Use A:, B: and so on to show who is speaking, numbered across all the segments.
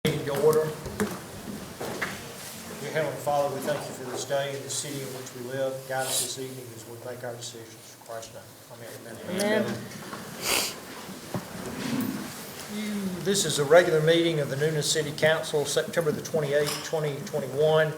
A: Meeting to order. Dear Heavenly Father, we thank you for this day and the city in which we live. Guide us this evening as we make our decisions. In Christ's name. Amen. Amen. This is a regular meeting of the Noonan City Council, September the 28th, 2021.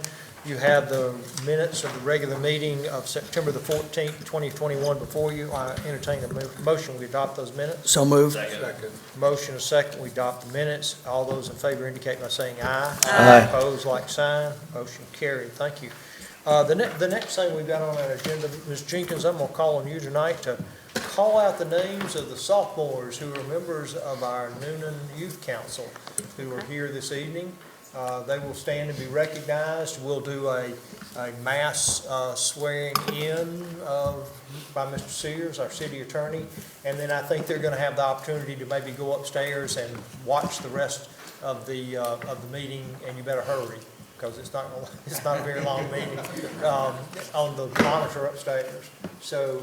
A: You have the minutes of the regular meeting of September the 14th, 2021 before you. I entertain a motion we adopt those minutes.
B: So moved.
A: Second. Motion is second. We adopt the minutes. All those in favor indicate by saying aye.
B: Aye.
A: Opposed, like sign. Motion carried. Thank you. The next thing we've got on our agenda, Ms. Jenkins, I'm going to call on you tonight to call out the names of the sophomores who are members of our Noonan Youth Council who are here this evening. They will stand and be recognized. We'll do a mass swearing in by Mr. Sears, our city attorney, and then I think they're going to have the opportunity to maybe go upstairs and watch the rest of the meeting. And you better hurry because it's not a very long meeting on the monitor upstairs. So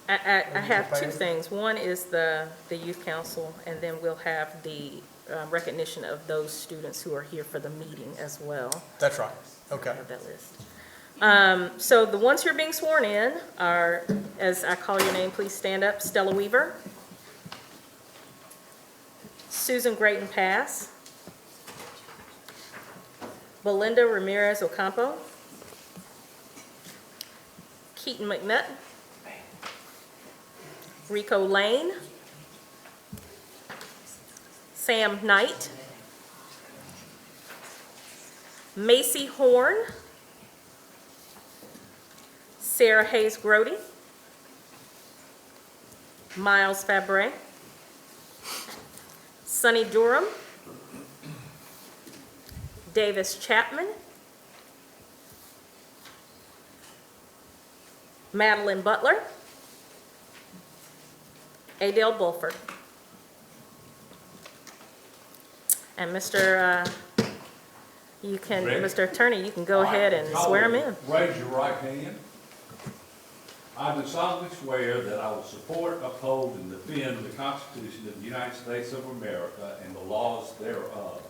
C: I have two things. One is the youth council, and then we'll have the recognition of those students who are here for the meeting as well.
A: That's right. Okay.
C: I have that list. So the ones who are being sworn in are, as I call your name, please stand up. Stella Weaver, Susan Grayton Pass, Belinda Ramirez Ocampo, Keaton McNutt, Rico Lane, Sam Knight, Macy Horn, Sarah Hayes Grody, Miles Fabre, Sonny Durham, Davis Chapman, Madeline Butler, Adele Bulford. And Mr. Attorney, you can go ahead and swear him in.
D: Raise your right hand. I do solemnly swear that I will support, uphold, and defend the Constitution of the United States of America and the laws thereof.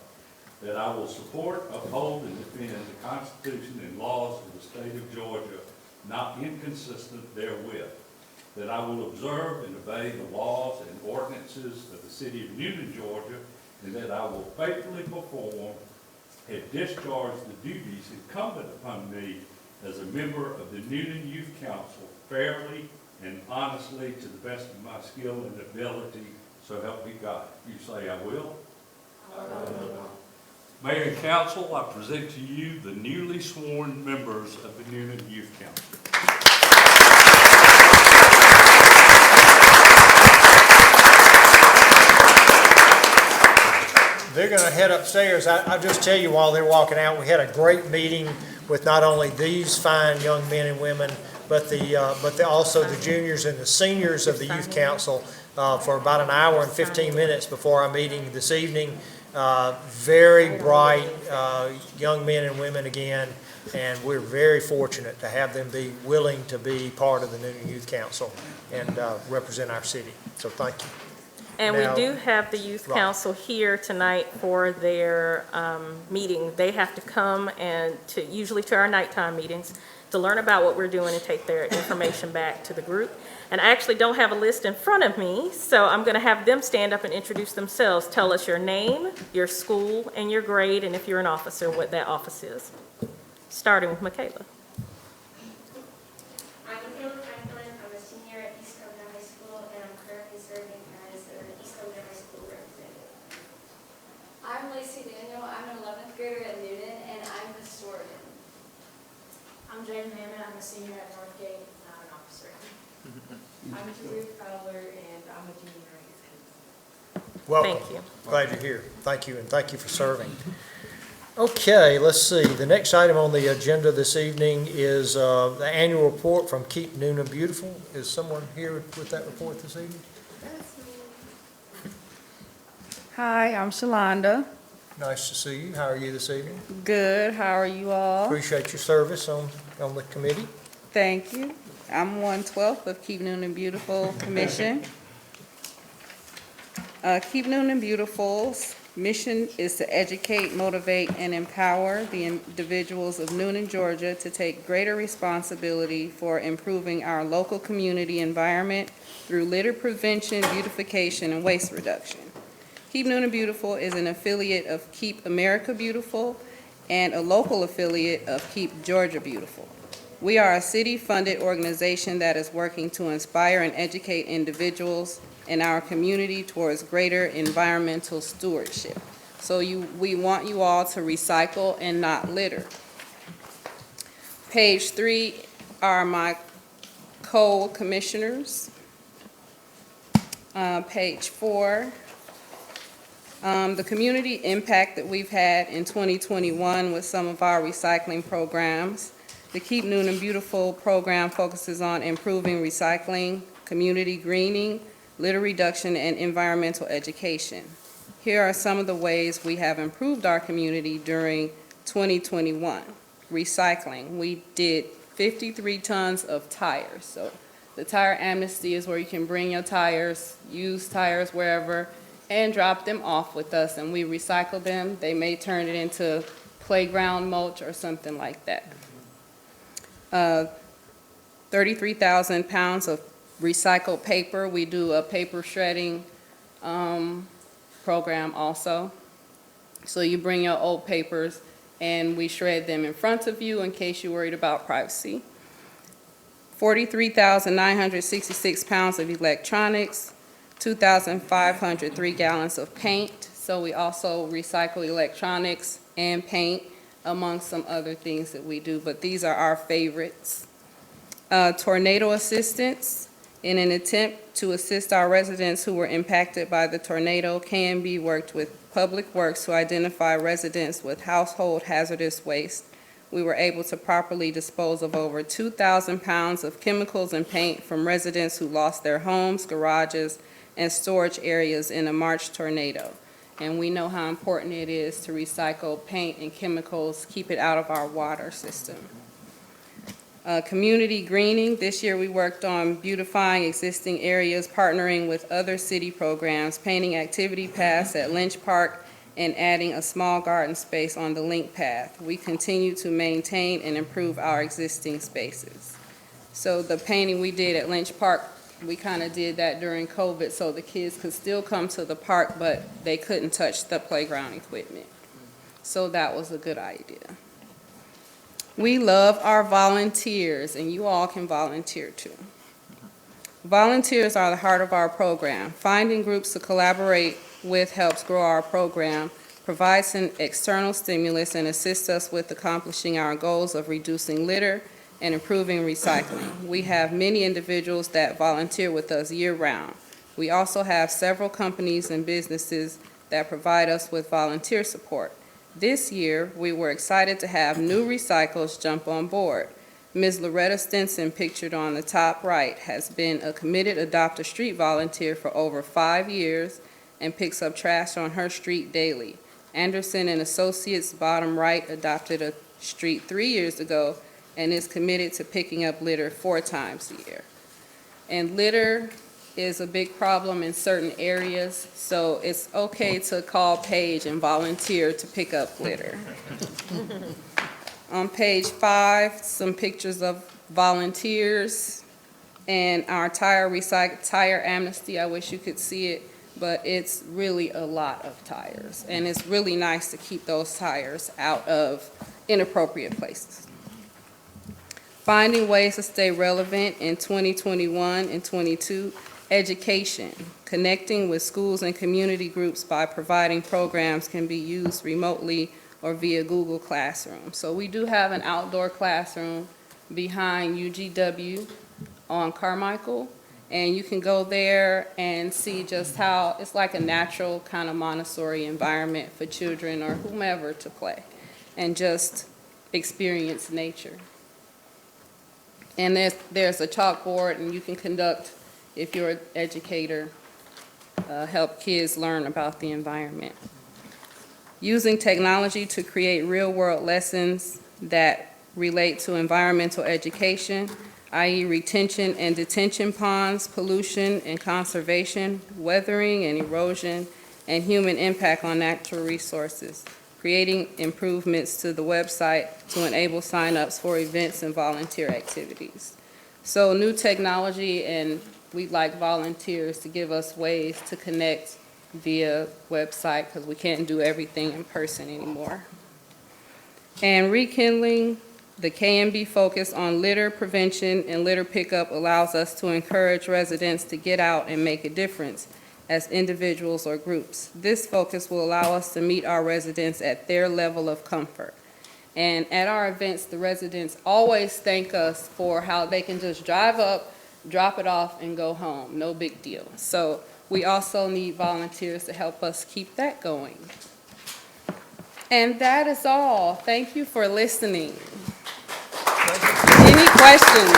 D: That I will support, uphold, and defend the Constitution and laws of the state of Georgia, not inconsistent therewith. That I will observe and obey the laws and ordinances of the city of Newnan, Georgia, and that I will faithfully perform and discharge the duties incumbent upon me as a member of the Noonan Youth Council fairly and honestly to the best of my skill and ability, so help me God. You say I will? Mayor and Council, I present to you the newly sworn members of the Noonan Youth Council.
A: They're going to head upstairs. I'll just tell you while they're walking out, we had a great meeting with not only these fine young men and women, but also the juniors and the seniors of the Youth Council for about an hour and 15 minutes before our meeting this evening. Very bright young men and women again, and we're very fortunate to have them be willing to be part of the Noonan Youth Council and represent our city. So thank you.
C: And
A: Now,
C: we do have the youth council here tonight for their meeting. They have to come and usually to our nighttime meetings to learn about what we're doing and take their information back to the group. And I actually don't have a list in front of me, so I'm going to have them stand up and introduce themselves. Tell us your name, your school, and your grade, and if you're an officer, what that office is. Starting with Michaela.
E: I'm Lacey Daniel. I'm an 11th grader at Newnan, and I'm the historian.
F: I'm Jaden Hammond. I'm a senior at Northgate, and I'm an officer. I'm Julie Fowler, and I'm a junior at Youth Council.
A: Welcome.
C: Thank you.
A: Glad you're here. Thank you, and thank you for serving. Okay, let's see. The next item on the agenda this evening is the annual report from Keep Noonan Beautiful. Is someone here with that report this evening?
G: Hi, I'm Shalonda.
A: Nice to see you. How are you this evening?
G: Good. How are you all?
A: Appreciate your service on the committee.
G: Thank you. I'm 1/12 of Keep Noonan Beautiful Commission. Keep Noonan Beautiful's Mission is to educate, motivate, and empower the individuals of Noonan, Georgia to take greater responsibility for improving our local community environment through litter prevention, beautification, and waste reduction. Keep Noonan Beautiful is an affiliate of Keep America Beautiful and a local affiliate of Keep Georgia Beautiful. We are a city-funded organization that is working to inspire and educate individuals in our community towards greater environmental stewardship. So we want you all to recycle and not litter. Page 3 are my co-commissioners. Page 4, the community impact that we've had in 2021 with some of our recycling programs. The Keep Noonan Beautiful program focuses on improving recycling, community greening, litter reduction, and environmental education. Here are some of the ways we have improved our community during 2021. Recycling, we did 53 tons of tires. So the tire amnesty is where you can bring your tires, used tires wherever, and drop them off with us, and we recycle them. They may turn it into playground mulch or something like that. 33,000 pounds of recycled paper. We do a paper shredding program also. So you bring your old papers and we shred them in front of you in case you're worried about privacy. 43,966 pounds of electronics, 2,503 gallons of paint. So we also recycle electronics and paint among some other things that we do, but these are our favorites. Tornado assistance. In an attempt to assist our residents who were impacted by the tornado, KMB worked with Public Works to identify residents with household hazardous waste. We were able to properly dispose of over 2,000 pounds of chemicals and paint from residents who lost their homes, garages, and storage areas in a March tornado. And we know how important it is to recycle paint and chemicals, keep it out of our water system. Community greening. This year we worked on beautifying existing areas, partnering with other city programs, painting activity paths at Lynch Park, and adding a small garden space on the link path. We continue to maintain and improve our existing spaces. So the painting we did at Lynch Park, we kind of did that during COVID so the kids could still come to the park, but they couldn't touch the playground equipment. So that was a good idea. We love our volunteers, and you all can volunteer too. Volunteers are the heart of our program. Finding groups to collaborate with helps grow our program, provides an external stimulus, and assists us with accomplishing our goals of reducing litter and improving recycling. We have many individuals that volunteer with us year-round. We also have several companies and businesses that provide us with volunteer support. This year, we were excited to have New Recycles jump on board. Ms. Loretta Stinson, pictured on the top right, has been a committed Adopt a Street volunteer for over 5 years and picks up trash on her street daily. Anderson and Associates, bottom right, adopted a street 3 years ago and is committed to picking up litter 4 times a year. And litter is a big problem in certain areas, so it's okay to call Paige and volunteer to pick up litter. On page 5, some pictures of volunteers and our tire amnesty. I wish you could see it, but it's really a lot of tires, and it's really nice to keep those tires out of inappropriate places. Finding ways to stay relevant in 2021 and 22. Education. Connecting with schools and community groups by providing programs can be used remotely or via Google Classroom. So we do have an outdoor classroom behind UGW on Carmichael, and you can go there and see just how it's like a natural kind of Montessori environment for children or whomever to play and just experience nature. And there's a chalkboard, and you can conduct, if you're an educator, help kids learn about the environment. Using technology to create real-world lessons that relate to environmental education, i.e. retention and detention ponds, pollution and conservation, weathering and erosion, and human impact on natural resources, creating improvements to the website to enable signups for events and volunteer activities. So new technology, and we'd like volunteers to give us ways to connect via website because we can't do everything in person anymore. And rekindling the KMB focus on litter prevention and litter pickup allows us to encourage residents to get out and make a difference as individuals or groups. This focus will allow us to meet our residents at their level of comfort. And at our events, the residents always thank us for how they can just drive up, drop it off, and go home. No big deal. So we also need volunteers to help us keep that going. And that is all. Thank you for listening. Any questions?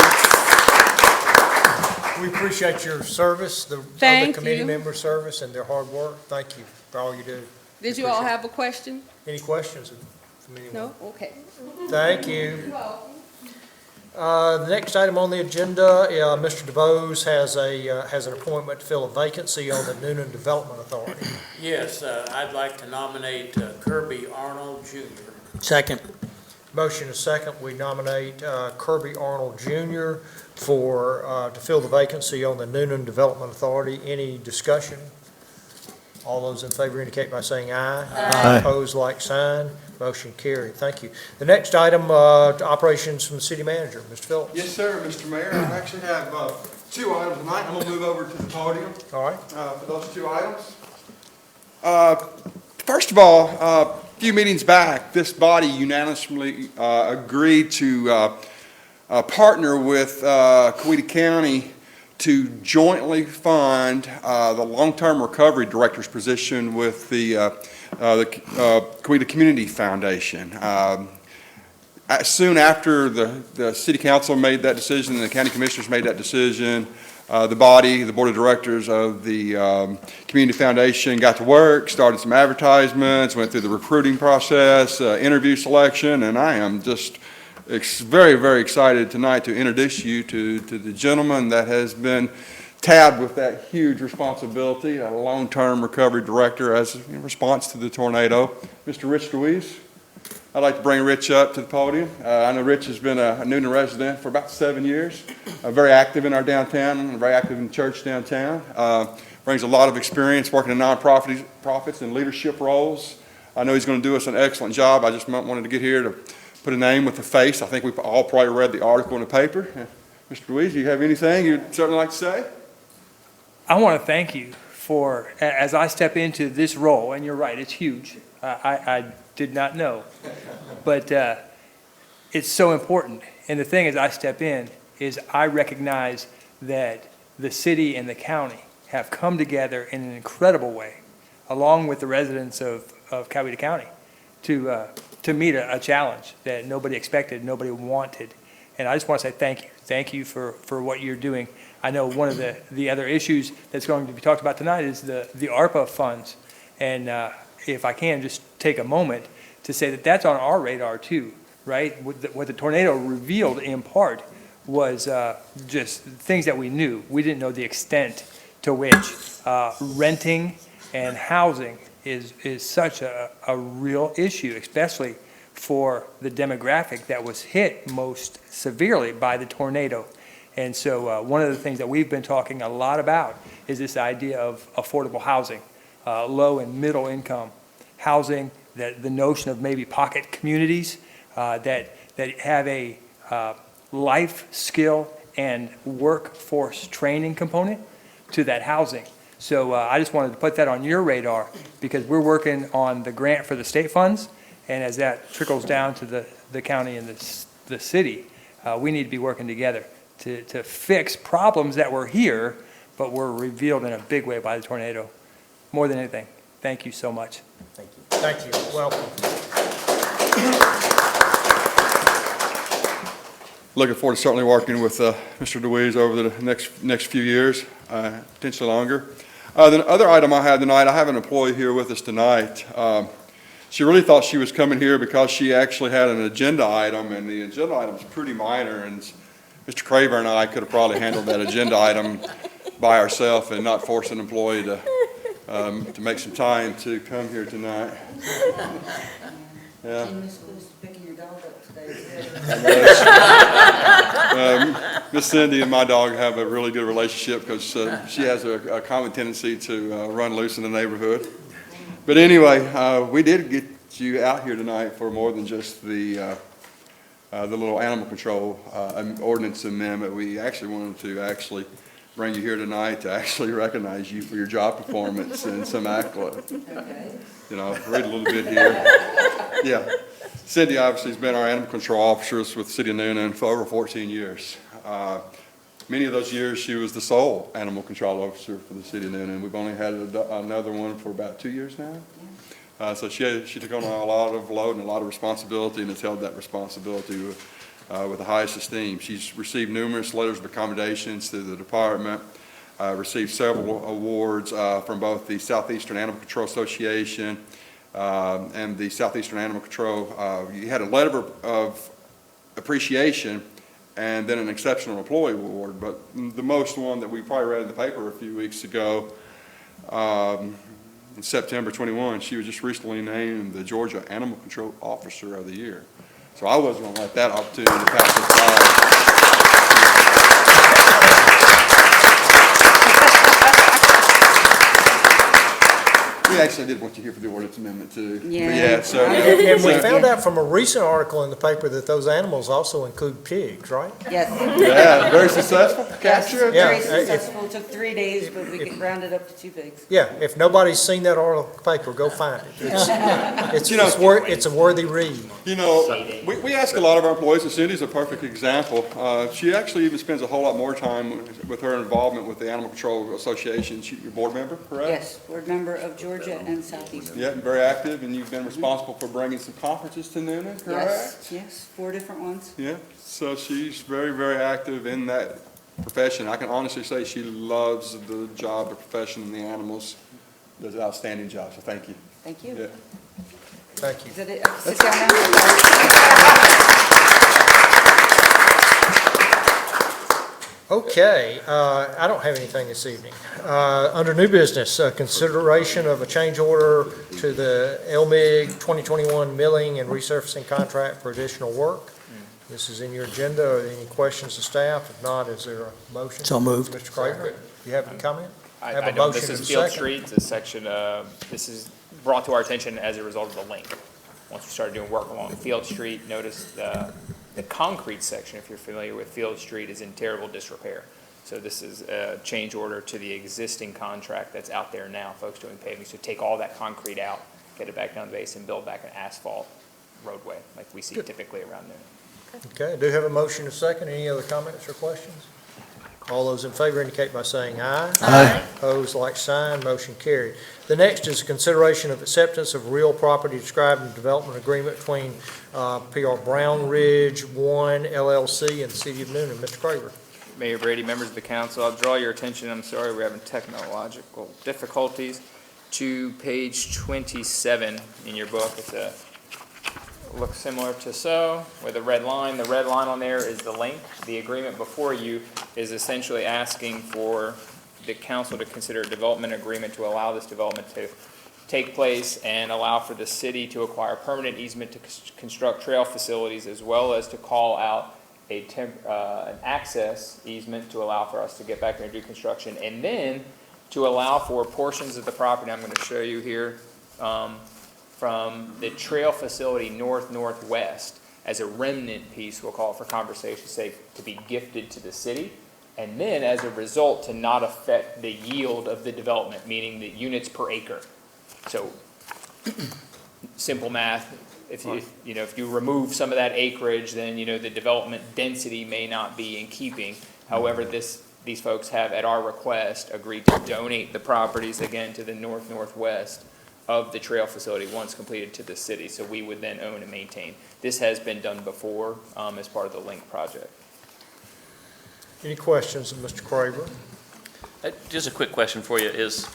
A: We appreciate your service, the
G: Thank
A: other committee
G: you.
A: members' service and their hard work. Thank you for all you do.
G: Did you all have a question?
A: Any questions from anyone?
G: No? Okay.
A: Thank you. The next item on the agenda, Mr. DeVos has an appointment to fill a vacancy on the Noonan Development Authority.
B: Yes, I'd like to nominate Kirby Arnold Jr.
H: Second.
A: Motion is second. We nominate Kirby Arnold Jr. To fill the vacancy on the Noonan Development Authority. Any discussion? All those in favor indicate by saying aye.
H: Aye.
A: Opposed, like sign. Motion carried. Thank you. The next item, operations from the city manager. Mr. Phillips.
I: Yes, sir, Mr. Mayor. I actually have two items tonight. I'm going to move over to the podium
A: All right.
I: for those two items. First of all, a few meetings back, this body unanimously agreed to partner with Coweta County to jointly fund the long-term recovery director's position with the Coweta Community Foundation. Soon after the city council made that decision and the county commissioners made that decision, the board of directors of the Community Foundation got to work, started some advertisements, went through the recruiting process, interview selection, and I am just very, very excited tonight to introduce you to the gentleman that has been tabbed with that huge responsibility, a long-term recovery director as in response to the tornado, Mr. Rich Ruiz. I'd like to bring Rich up to the podium. I know Rich has been a Newnan resident for about 7 years, very active in our downtown, very active in church downtown. Brings a lot of experience working in nonprofits and leadership roles. I know he's going to do us an excellent job. I just wanted to get here to put a name with a face. I think we've all probably read the article in the paper. Mr. Ruiz, do you have anything you'd certainly like to say?
J: I want to thank you for, as I step into this role, and you're right, it's huge. I did not know, but it's so important. And the thing as I step in is I recognize that the city and the county have come together in an incredible way, along with the residents of Coweta County, to meet a challenge that nobody expected, nobody wanted. And I just want to say thank you. Thank you for what you're doing. I know one of the other issues that's going to be talked about tonight is the Arpa Funds. And if I can just take a moment to say that that's on our radar too, right? What the tornado revealed in part was just things that we knew. We didn't know the extent to which renting and housing is such a real issue, especially for the demographic that was hit most severely by the tornado. And so one of the things that we've been talking a lot about is this idea of affordable housing, low and middle income housing, that the notion of maybe pocket communities that have a life skill and workforce training component to that housing. So I just wanted to put that on your radar because we're working on the grant for the state funds, and as that trickles down to the county and the city, we need to be working together to fix problems that were here but were revealed in a big way by the tornado. More than anything, thank you so much.
A: Thank you. Thank you. Welcome.
I: Looking forward to certainly working with Mr. DeWeese over the next few years, potentially longer. The other item I have tonight, I have an employee here with us tonight. She really thought she was coming here because she actually had an agenda item, and the agenda item is pretty minor, and Mr. Craver and I could have probably handled that agenda item by ourselves and not forced an employee to make some time to come here tonight. Yeah.
H: You missed close to picking your dog up today.
I: Miss Cindy and my dog have a really good relationship because she has a common tendency to run loose in the neighborhood. But anyway, we did get you out here tonight for more than just the little animal control ordinance amendment. We actually wanted to bring you here tonight to actually recognize you for your job performance and some accolades.
H: Okay.
I: You know, read a little bit here. Yeah. Cindy obviously has been our animal control officer with the City of Newnan for over 14 years. Many of those years she was the sole animal control officer for the City of Newnan. We've only had another one for about 2 years now. So she took on a lot of load and a lot of responsibility and has held that responsibility with the highest esteem. She's received numerous letters of accommodations through the department, received several awards from both the Southeastern Animal Control Association and the Southeastern Animal Control. You had a letter of appreciation and then an exceptional employee award, but the most one that we probably read in the paper a few weeks ago, in September 21, she was just recently named the Georgia Animal Control Officer of the Year. So I wasn't going to let that opportunity pass us by. We actually did want you here for the ordinance amendment too.
H: Yeah.
A: And we found out from a recent article in the paper that those animals also include pigs, right?
H: Yes.
I: Yeah, very successful capture.
A: Yeah.
H: Very successful. It took 3 days, but we could round it up to 2 pigs.
A: Yeah, if nobody's seen that article paper, go find it. It's a worthy read.
I: You know, we ask a lot of our employees, and Cindy's a perfect example. She actually even spends a whole lot more time with her involvement with the Animal Control Association. She's your board member, correct?
H: Yes, board member of Georgia and Southeast.
I: Yeah, very active, and you've been responsible for bringing some conferences to Noonan, correct?
H: Yes, 4 different ones.
I: Yeah, so she's very, very active in that profession. I can honestly say she loves the job, the profession, and the animals. Does an outstanding job, so thank you.
H: Thank you.
I: Yeah.
A: Thank you.
H: Is that it? Sit down now.
A: Okay, I don't have anything this evening. Under new business, consideration of a change order to the Lmig 2021 milling and resurfacing contract for additional work. This is in your agenda. Are there any questions to staff? If not, is there a motion?
K: So moved.
A: Mr. Craver, you have a comment?
K: I
A: Have a
K: don't,
A: motion
K: this
A: and
K: is
A: a
K: Field
A: second.
K: Street, this section, this is brought to our attention as a result of the link. Once we started doing work along Field Street, notice the concrete section, if you're familiar with Field Street, is in terrible disrepair. So this is a change order to the existing contract that's out there now, folks doing paving. So take all that concrete out, get it back down the base and build back an asphalt roadway like we see typically around there.
A: Okay, I do have a motion and a second. Any other comments or questions? All those in favor indicate by saying aye.
C: Aye.
A: Opposed, like sign, motion carried. The next is consideration of acceptance of real property described in the development agreement between PR Brown Ridge 1 LLC and the City of Newnan. Mr. Craver.
K: Mayor Brady, members of the council, I'll draw your attention, I'm sorry, we're having technological difficulties, to page 27 in your book. It's looks similar to so, with a red line. The red line on there is the link. The agreement before you is essentially asking for the council to consider a development agreement to allow this development to take place and allow for the city to acquire permanent easement to construct trail facilities, as well as to call out an access easement to allow for us to get back there and do construction, and then to allow for portions of the property I'm going to show you here from the trail facility northwest as a remnant piece, we'll call it for conversation's sake, to be gifted to the city, and then as a result to not affect the yield of the development, meaning the units per acre. So simple math, if you remove some of that acreage, then the development density may not be in keeping. However, these folks have, at our request, agreed to donate the properties again to the northwest of the trail facility once completed to the city, so we would then own and maintain. This has been done before as part of the Link project.
A: Any questions of Mr. Craver?
L: Just a quick question for you is,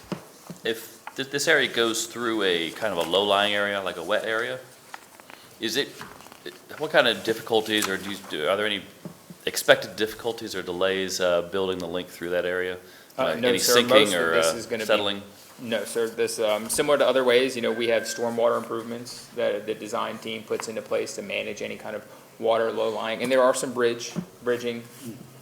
L: if this area goes through a kind of a low-lying area, like a wet area, what kind of difficulties, or are there any expected difficulties or delays building the link through that area?
K: No,
L: Any
K: sir,
L: sinking
K: most of
L: or
K: this is gonna be
L: settling?
K: No, sir, this, similar to other ways, we have stormwater improvements that the design team puts into place to manage any kind of water low lying. And there are some bridging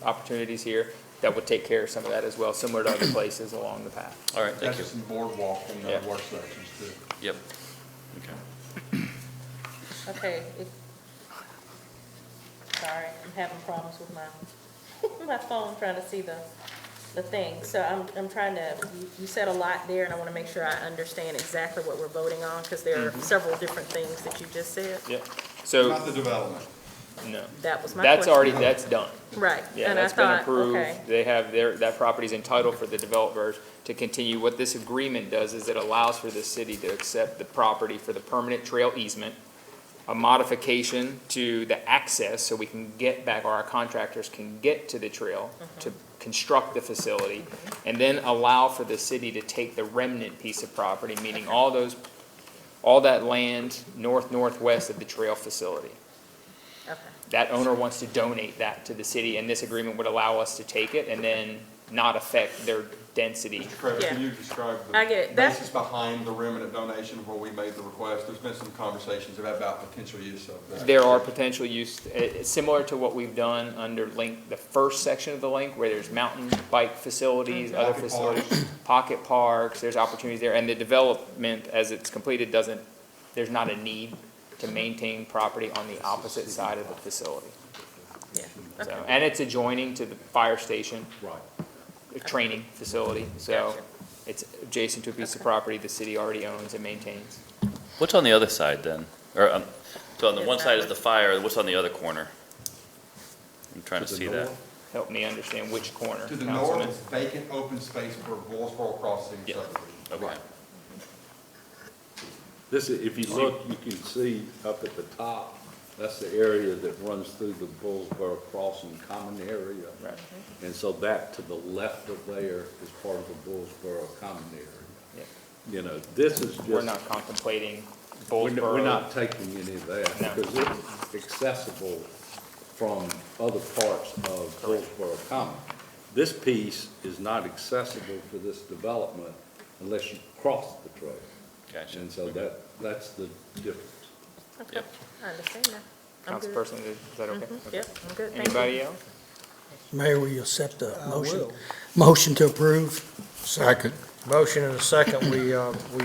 K: opportunities here that would take care of some of that as well, similar to other places along the path.
L: All right, thank you.
I: That's some boardwalk and
K: Yeah.
I: work sections too.
L: Yep. Okay.
C: Okay. Sorry, I'm having problems with my phone, trying to see the thing. So I'm trying to, you said a lot there, and I want to make sure I understand exactly what we're voting on, because there are several different things that you just said.
K: Yeah, so,
I: Not the development.
K: no.
C: That was my
K: That's
C: question.
K: that's done.
C: Right.
K: Yeah,
C: And I
K: that's been
C: thought,
K: approved.
C: okay.
K: They have that property's entitled for the developers to continue. What this agreement does is it allows for the city to accept the property for the permanent trail easement, a modification to the access so we can get back, or our contractors can get to the trail to construct the facility, and then allow for the city to take the remnant piece of property, meaning all that land northwest of the trail facility.
C: Okay.
K: That owner wants to donate that to the city, and this agreement would allow us to take it and then not affect their density.
I: Mr. Kramer,
C: Yeah.
I: can you describe
C: I
I: the
C: get it. That's-
I: basis behind the remnant donation where we made the request? There's been some conversations about potential use of that.
K: There are potential use, similar to what we've done under the first section of the link, where there's mountain bike facilities, other
I: Pocket
K: facilities, pocket parks, there's opportunities there, and the development, as it's completed, there's not a need to maintain property on the opposite side of the facility.
C: Yeah.
K: So,
C: Okay.
K: and it's adjoining to the fire station,
D: Right.
K: a training facility, so
C: Gotcha.
K: it's adjacent to a piece of property the city already owns and maintains.
L: What's on the other side then? Or, so on the
C: Yes,
L: one side is
C: that
L: the fire, what's on the other corner? I'm trying to
D: To the
L: see that.
D: north?
K: Help me understand which corner,
I: To the
K: Councilman.
I: north is vacant open space for Bullsboro Crossing
L: Yeah.
I: subdivision.
L: Okay.
D: This, if you look, you can see up at the top, that's the area that runs through the Bullsboro Crossing common area.
K: Right.
D: And so that to the left of there is part of the Bullsboro common area.
K: Yeah.
D: This is just.
K: We're not contemplating
D: We're
K: Bullsboro.
D: not taking any of that,
K: No.
D: because it's accessible from other parts of Hillsborough Common. This piece is not accessible for this development unless you cross the trail.
L: Gotcha.
D: And so that's the difference.
C: Okay.
L: Yep.
C: I understand that. I'm good.
K: Councilperson, is that okay?
C: Mhm. Yep, I'm good. Thank you.
K: Anybody else?
M: Mayor, will you accept the motion?
A: will.
M: Motion to approve?
A: Second. Motion and a second, we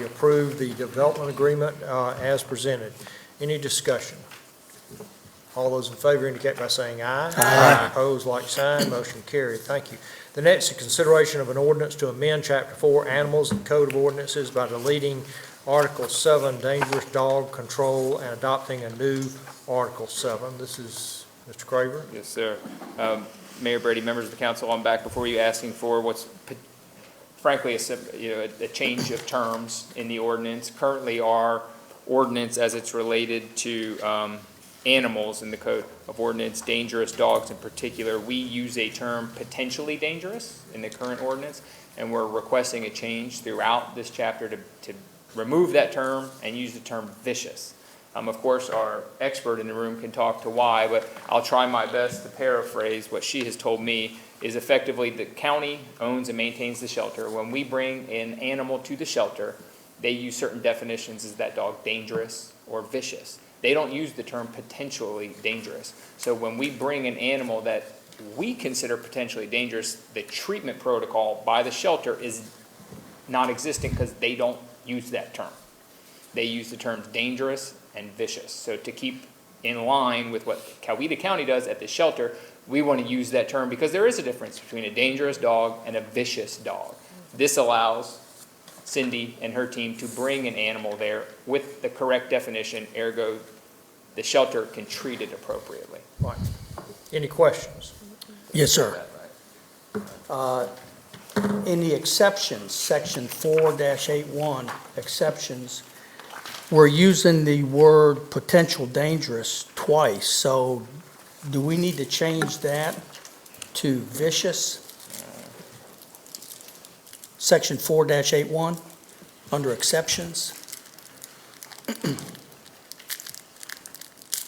A: approve the development agreement as presented. Any discussion? All those in favor indicate by saying aye. Aye. Opposed, like sign, motion carried. Thank you. The next is consideration of an ordinance to amend Chapter 4 Animals and Code of Ordinances by deleting Article 7 Dangerous Dog Control and adopting a new Article 7. This is Mr. Craver.
K: Yes, sir. Mayor Brady, members of the council, I'm back before you asking for what's frankly a change of terms in the ordinance. Currently, our ordinance, as it's related to animals in the Code of Ordinance, dangerous dogs in particular, we use a term potentially dangerous in the current ordinance, and we're requesting a change throughout this chapter to remove that term and use the term vicious. Of course, our expert in the room can talk to why, but I'll try my best to paraphrase what she has told me is effectively the county owns and maintains the shelter. When we bring an animal to the shelter, they use certain definitions. Is that dog dangerous or vicious? They don't use the term potentially dangerous. So when we bring an animal that we consider potentially dangerous, the treatment protocol by the shelter is non-existent because they don't use that term. They use the terms dangerous and vicious. So to keep in line with what Coweta County does at the shelter, we want to use that term because there is a difference between a dangerous dog and a vicious dog. This allows Cindy and her team to bring an animal there with the correct definition, ergo the shelter can treat it appropriately.
A: Right. Any questions?
M: Yes, sir. In the exceptions, section 4-81, exceptions, we're using the word potential dangerous twice, so do we need to change that to vicious? Section 4-81, under exceptions.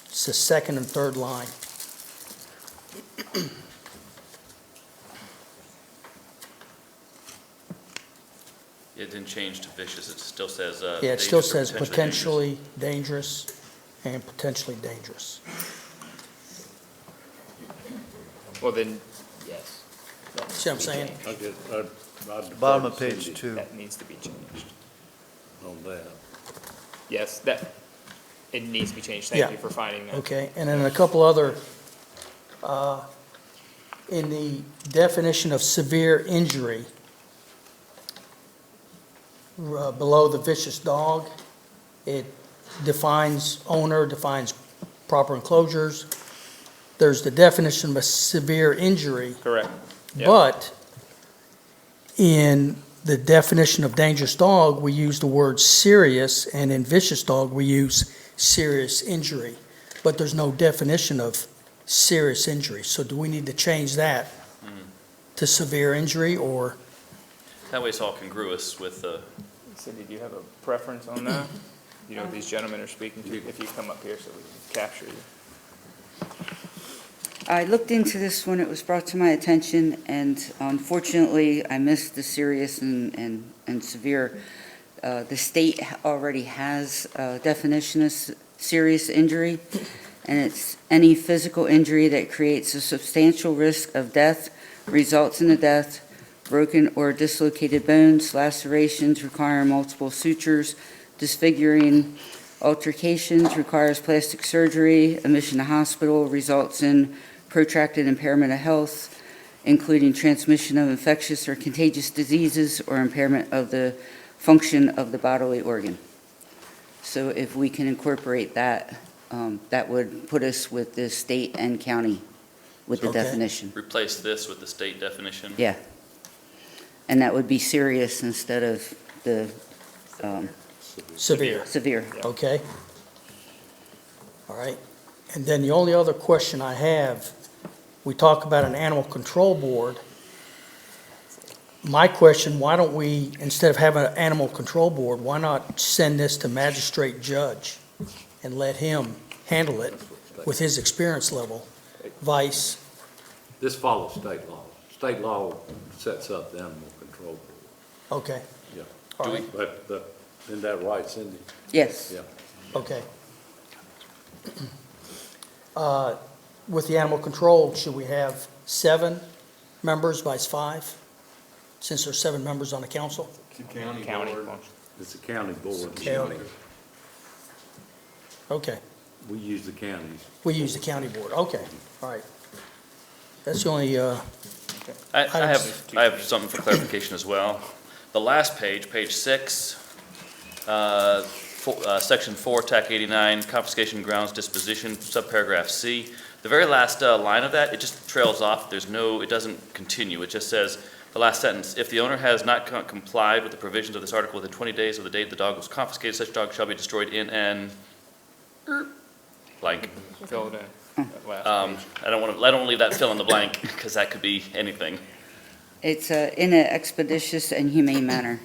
M: It's the second and third line.
L: It didn't change to vicious, it still says,
M: Yeah, it still
L: dangerous or
M: says
L: potentially
M: potentially dangerous and potentially dangerous.
K: Well, then, yes. that
M: See what I'm
K: needs to be
M: saying?
K: changed.
N: At the bottom of page 2
K: That needs to be changed.
N: on that.
K: Yes, it needs to be changed.
M: Yeah.
K: Thank you for finding that.
M: Okay, and then a couple other, in the definition of severe injury, below the vicious dog, it defines owner, defines proper enclosures. There's the definition of a severe injury,
K: Correct. Yep.
M: but in the definition of dangerous dog, we use the word serious, and in vicious dog, we use serious injury. But there's no definition of serious injury, so do we need to change that to severe injury, or?
L: That way it's all congruous with the,
K: Cindy, do you have a preference on that? You know what these gentlemen are speaking to? If you come up here so we can capture you.
H: I looked into this when it was brought to my attention, and unfortunately, I missed the serious and severe. The state already has a definition of serious injury, and it's any physical injury that creates a substantial risk of death, results in the death, broken or dislocated bones, lacerations requiring multiple sutures, disfiguring altercations, requires plastic surgery, admission to hospital, results in protracted impairment of health, including transmission of infectious or contagious diseases or impairment of the function of the bodily organ. So if we can incorporate that, that would put us with the state and county with the
M: Okay.
H: definition.
L: replace this with the state definition.
H: Yeah. And that would be serious instead of the
M: Severe,
H: severe.
M: okay? All right, and then the only other question I have, we talk about an animal control board. My question, why don't we, instead of having an animal control board, why not send this to magistrate judge and let him handle it with his experience level, vice,
N: This follows state law. State law sets up the animal control board.
M: okay,
N: Yeah.
M: all right,
N: But, isn't that right, Cindy?
H: Yes.
N: Yeah.
M: okay. With the animal control, should we have 7 members, vice 5? Since there's 7 members on the council?
K: County.
N: It's a county board.
M: County. Okay,
N: We use the counties.
M: we use the county board, okay, all right. That's the only,
L: I have something for clarification as well. The last page, page 6, section 4, TAC 89, confiscation grounds disposition, subparagraph C. The very last line of that, it just trails off. It doesn't continue. It just says, the last sentence, if the owner has not complied with the provisions of this article within 20 days of the date the dog was confiscated, such dog shall be destroyed in an blank.
K: Fill it in. That last page.
L: I don't want to leave that fill in the blank, because that could be anything.
H: It's in an expeditious and humane manner.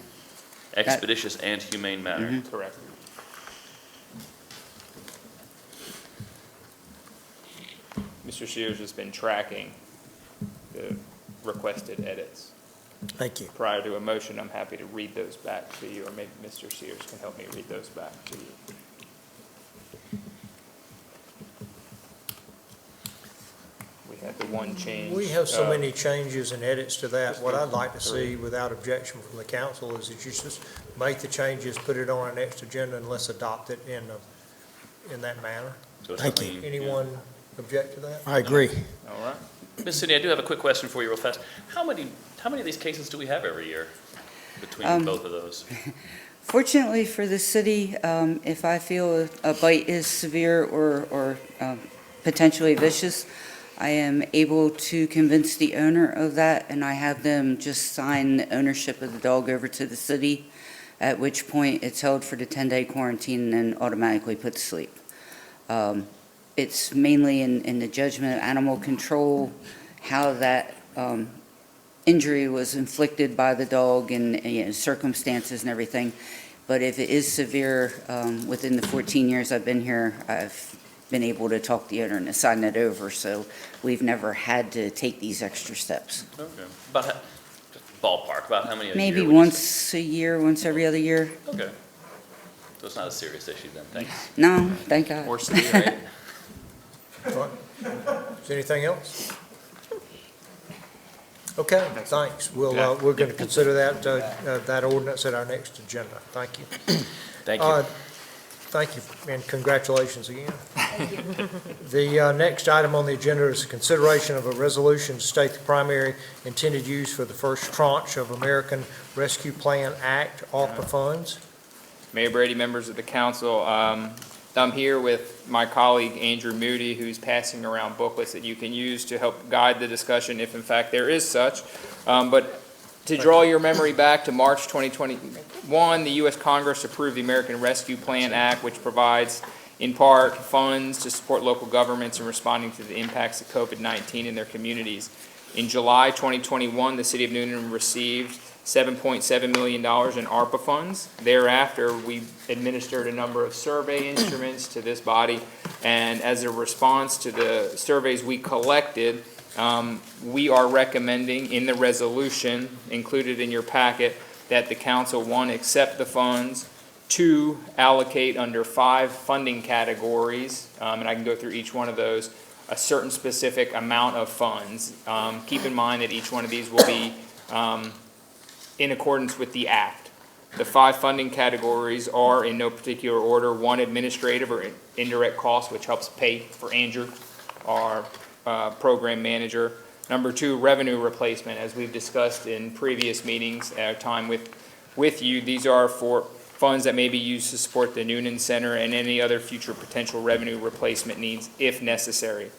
L: Expeditious and humane manner.
K: Correct. Mr. Sears has been tracking the requested edits.
M: thank you.
K: Prior to a motion, I'm happy to read those back to you, or maybe Mr. Sears can help me read those back to you. We had the one change.
A: We have so many changes and edits to that. What I'd like to see without objection from the council is that you just make the changes, put it on our next agenda, and let's adopt it in that manner.
L: So it's
M: Thank you.
L: clean.
A: Anyone object to that?
M: I agree.
K: All right.
L: Ms. Cindy, I do have a quick question for you real fast. How many of these cases do we have every year between both of those?
H: Fortunately for the city, if I feel a bite is severe or potentially vicious, I am able to convince the owner of that, and I have them just sign the ownership of the dog over to the city, at which point it's held for the 10-day quarantine and then automatically put to sleep. It's mainly in the judgment of animal control, how that injury was inflicted by the dog and circumstances and everything. But if it is severe, within the 14 years I've been here, I've been able to talk the owner and sign that over, so we've never had to take these extra steps.
L: Okay. But ballpark, about how many a year?
H: Maybe
L: would you
H: once a year, once every other year.
L: say? Okay. So it's not a serious issue then, thanks.
H: No, thank God.
K: Or city, right?
A: All right. Is there anything else? Okay, thanks. We're going to consider that ordinance at our next agenda. Thank you.
L: Thank you.
A: Thank you, and congratulations again. The next item on the agenda is a consideration of a resolution to state the primary intended use for the first tranche of American Rescue Plan Act ARPA funds.
K: Mayor Brady, members of the council, I'm here with my colleague Andrew Moody, who's passing around booklets that you can use to help guide the discussion if in fact there is such. But to draw your memory back to March 2021, the U.S. Congress approved the American Rescue Plan Act, which provides in part funds to support local governments in responding to the impacts of COVID-19 in their communities. In July 2021, the city of Noonan received $7.7 million in Arpa funds. Thereafter, we administered a number of survey instruments to this body, and as a response to the surveys we collected, we are recommending in the resolution included in your packet that the council, one, accept the funds, two, allocate under 5 funding categories, and I can go through each one of those, a certain specific amount of funds. Keep in mind that each one of these will be in accordance with the Act. The 5 funding categories are in no particular order. 1, administrative or indirect costs, which helps pay for Andrew, our program manager. Number 2, revenue replacement, as we've discussed in previous meetings at our time with you. These are for funds that may be used to support the Newnan Center and any other future potential revenue replacement needs if necessary.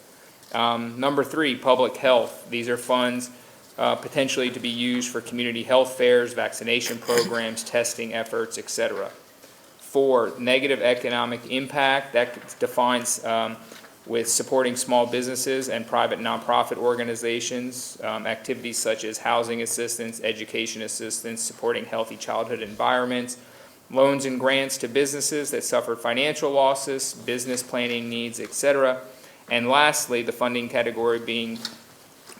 K: Number 3, public health. These are funds potentially to be used for community health fairs, vaccination programs, testing efforts, etc. 4, negative economic impact. That defines with supporting small businesses and private nonprofit organizations, activities such as housing assistance, education assistance, supporting healthy childhood environments, loans and grants to businesses that suffered financial losses, business planning needs, etc. And lastly, the funding category being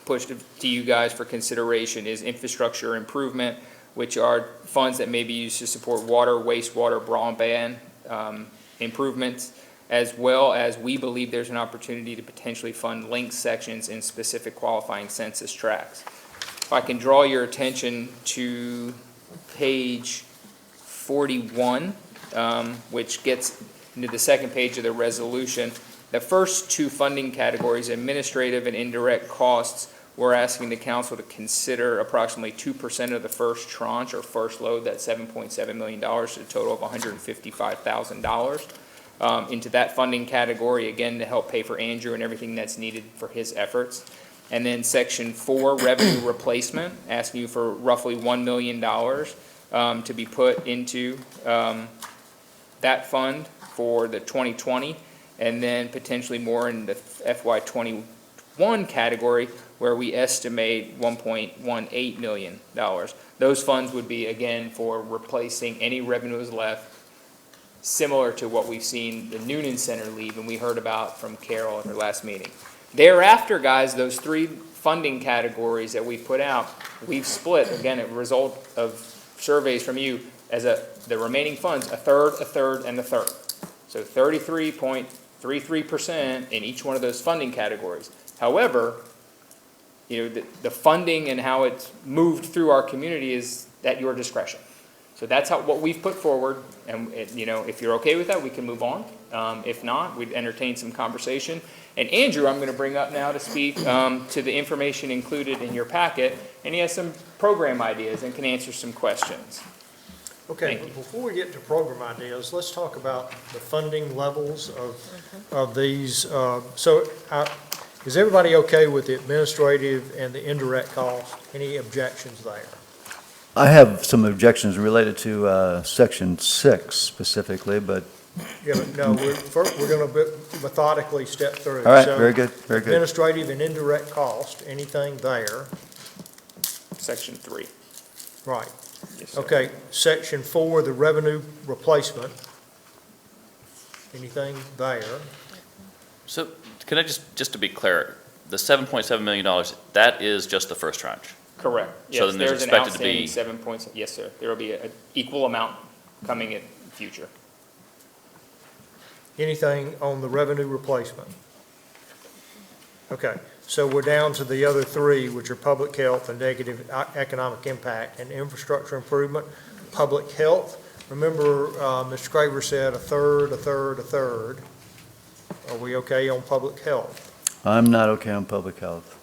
K: pushed to you guys for consideration is infrastructure improvement, which are funds that may be used to support water, wastewater, broadband improvements, as well as we believe there's an opportunity to potentially fund linked sections in specific qualifying census tracts. If I can draw your attention to page 41, which gets into the second page of the resolution. The first 2 funding categories, administrative and indirect costs, we're asking the council to consider approximately 2% of the first tranche or first load, that's $7.7 million, to a total of $155,000 into that funding category, again, to help pay for Andrew and everything that's needed for his efforts. And then section 4, revenue replacement, asking you for roughly $1 million to be put into that fund for the 2020, and then potentially more in the FY21 category, where we estimate $1.18 million. Those funds would be, again, for replacing any revenues left, similar to what we've seen the Noonan Center leave, and we heard about from Carol at her last meeting. Thereafter, guys, those 3 funding categories that we put out, we've split, again, a result of surveys from you, as the remaining funds, a third, and a third. So 33.33% in each one of those funding categories. However, the funding and how it's moved through our community is at your discretion. So that's what we've put forward, and if you're okay with that, we can move on. If not, we'd entertain some conversation. And Andrew, I'm going to bring up now to speak to the information included in your packet, and he has some program ideas and can answer some questions.
A: Okay, but before we get to program ideas, let's talk about the funding levels of these. Is everybody okay with the administrative and the indirect cost? Any objections there?
O: I have some objections related to section 6 specifically, but.
A: Yeah, but no, we're going to methodically step through.
O: All right,
A: So,
O: very good, very good.
A: Administrative and indirect cost, anything there?
K: Section 3.
A: Right.
K: Yes, sir.
A: Okay, section 4, the revenue replacement, anything there?
L: So can I just to be clear, the $7.7 million, that is just the first tranche,
K: Correct.
L: So
K: Yes,
L: then there's
K: there's an
L: expected to be-
K: outstanding 7 points. Yes, sir. There will be an equal amount coming in future.
A: Anything on the revenue replacement? Okay, so we're down to the other three, which are public health and negative economic impact and infrastructure improvement. Public health, remember, Mr. Craver said a third, a third, a third. Are we okay on public health?
O: I'm not okay on public health.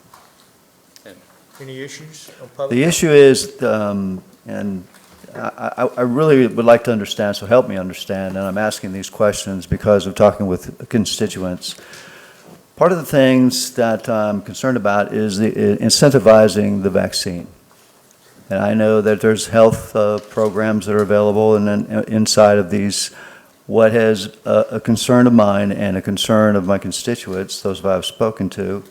A: Any issues on public?
O: The issue is, and I really would like to understand, so help me understand, and I'm asking these questions because of talking with constituents. Part of the things that I'm concerned about is incentivizing the vaccine. And I know that there's health programs that are available, and then inside of these, what is a concern of mine and a concern of my constituents, those I've spoken to,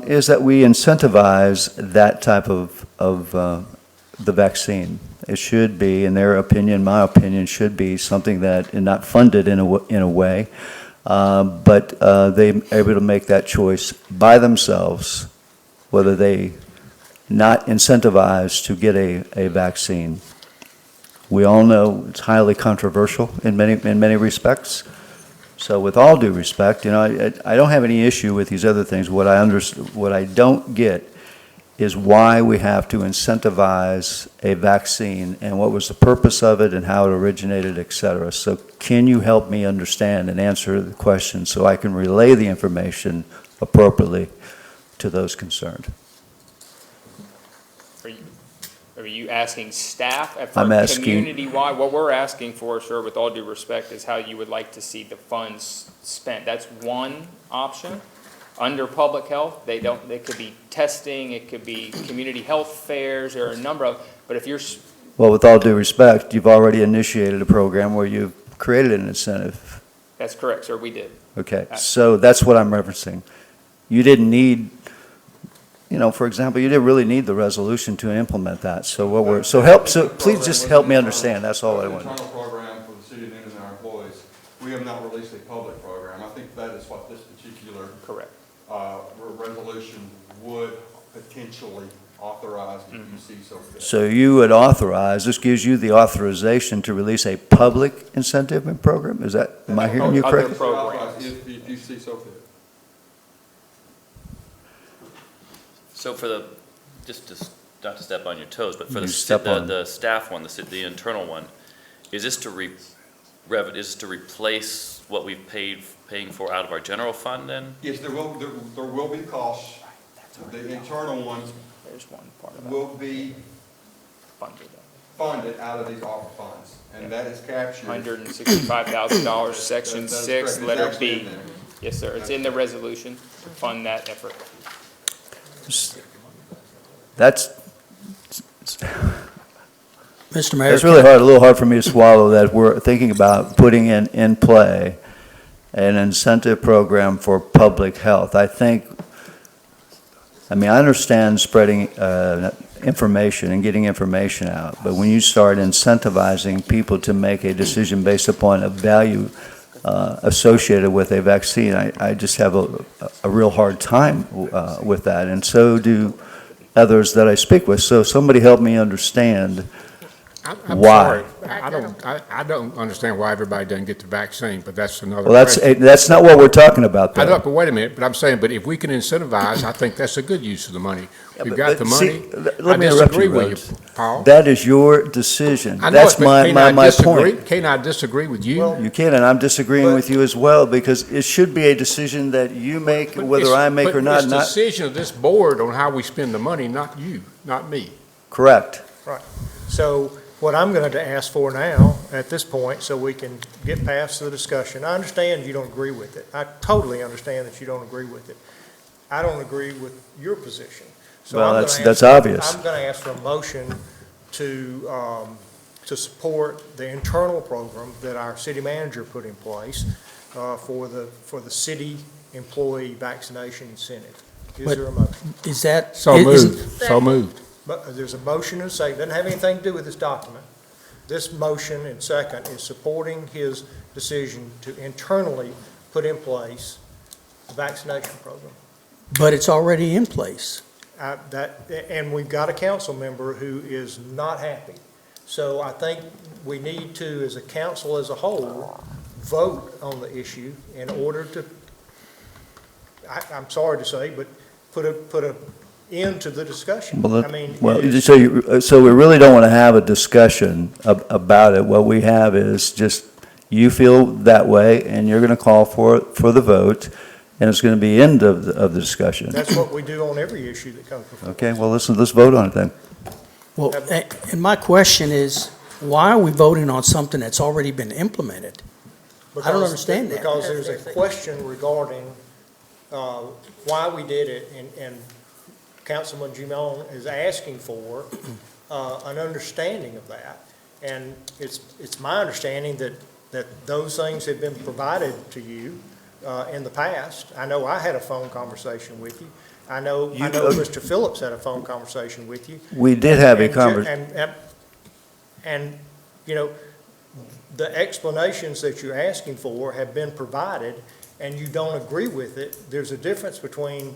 O: is that we incentivize that type of the vaccine. It should be, in their opinion, my opinion, should be something that is not funded in a way, but they're able to make that choice by themselves, whether they not incentivized to get a vaccine. We all know it's highly controversial in many respects. So with all due respect, I don't have any issue with these other things. What I don't get is why we have to incentivize a vaccine and what was the purpose of it and how it originated, et cetera. So can you help me understand and answer the question so I can relay the information appropriately to those concerned?
K: Are you asking staff
O: I'm asking-
K: community-wide? What we're asking for, sir, with all due respect, is how you would like to see the funds spent. That's one option. Under public health, they could be testing, it could be community health fairs, there are a number of, but if you're.
O: Well, with all due respect, you've already initiated a program where you've created an incentive.
K: That's correct, sir, we did.
O: Okay, so that's what I'm referencing. You didn't need, for example, you didn't really need the resolution to implement that. So please just help me understand, that's all I want.
I: Internal program for the city of Newnan and our employees. We have not released a public program. I think that is what this particular
K: Correct.
I: Resolution would potentially authorize if you see so fit.
O: So you would authorize, this gives you the authorization to release a public incentive program? Am I hearing you correctly?
I: If you see so fit.
L: So for not to step on your toes, but for
O: You step on.
L: the staff one, the internal one, is this to replace what we've paying for out of our general fund then?
I: Yes, there will be costs. The internal one
K: There's one part of
I: will be
K: funded.
I: funded out of these Arpa funds, and that is captured.
K: $165,000, section
I: That is
K: 6,
I: correct. It's
K: letter
I: actually in
K: B.
I: there.
K: Yes, sir, it's in the resolution to fund that effort.
O: That's,
M: Mr. Mayor.
O: it's really hard, a little hard for me to swallow that we're thinking about putting in play an incentive program for public health. I understand spreading information and getting information out, but when you start incentivizing people to make a decision based upon a value associated with a vaccine, I just have a real hard time with that, and so do others that I speak with. So somebody help me understand
P: I'm
O: why.
P: sorry. I don't understand why everybody doesn't get the vaccine, but that's another
O: Well,
P: question.
O: that's not what we're talking about,
P: I
O: though.
P: know, but wait a minute, but I'm saying, but if we can incentivize, I think that's a good use of the money. We've got the money.
O: Let me interrupt you, Rhodes.
P: Paul.
O: That is your decision.
P: I know
O: That's
P: it, but
O: my point.
P: Can't I disagree with you?
O: You can, and I'm disagreeing with you as well, because it should be a decision that you make,
P: But
O: whether
P: it's-
O: I make or
P: But
O: not,
P: it's the decision of this board on how we spend the money, not you, not me.
O: correct.
A: Right. So what I'm going to ask for now, at this point, so we can get past the discussion, I understand you don't agree with it. I totally understand that you don't agree with it. I don't agree with your position. So
O: Well,
A: I'm gonna
O: that's
A: ask-
O: obvious.
A: I'm going to ask for a motion to support the internal program that our city manager put in place for the city employee vaccination incentive. Is
M: But-
A: there a motion?
M: Is that?
P: So
M: isn't-
P: moved, so moved.
A: But there's a motion and second, doesn't have anything to do with this document. This motion and second is supporting his decision to internally put in place the vaccination program.
M: But it's already in place.
A: And we've got a council member who is not happy. So I think we need to, as a council as a whole, vote on the issue in order to, I'm sorry to say, but put a end to the discussion.
O: Well,
A: I mean,
O: well,
A: it is-
O: so we really don't want to have a discussion about it. What we have is just, you feel that way, and you're going to call for the vote, and it's going to be end of the discussion.
A: that's what we do on every issue that comes before.
O: Okay, well, let's vote on it then.
M: Well, and my question is, why are we voting on something that's already been implemented? I don't understand that.
A: Because there's a question regarding why we did it, and Councilman Jumon is asking for an understanding of that. And it's my understanding that those things have been provided to you in the past. I know I had a phone conversation with you. I know Mr. Phillips had a phone conversation with you.
O: We did have a conversation.
A: And, you know, the explanations that you're asking for have been provided, and you don't agree with it. There's a difference between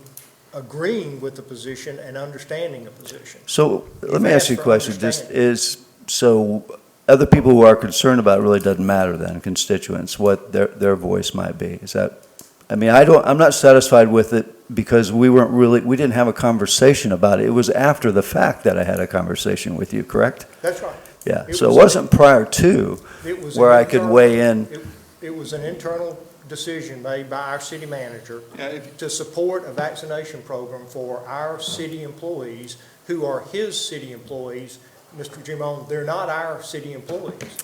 A: agreeing with the position and understanding a position.
O: So let me ask you a question.
A: Understanding.
O: So other people who are concerned about it really doesn't matter then, constituents, what their voice might be. Is that, I mean, I'm not satisfied with it because we didn't have a conversation about it. It was after the fact that I had a conversation with you, correct?
A: That's right.
O: Yeah, so it wasn't prior to
A: It was
O: where
A: an
O: I could
A: internal-
O: weigh in.
A: It was an internal decision made by our city manager
I: Yeah,
A: to support a vaccination program for our city employees who are his city employees. Mr. Jumon, they're not our city employees.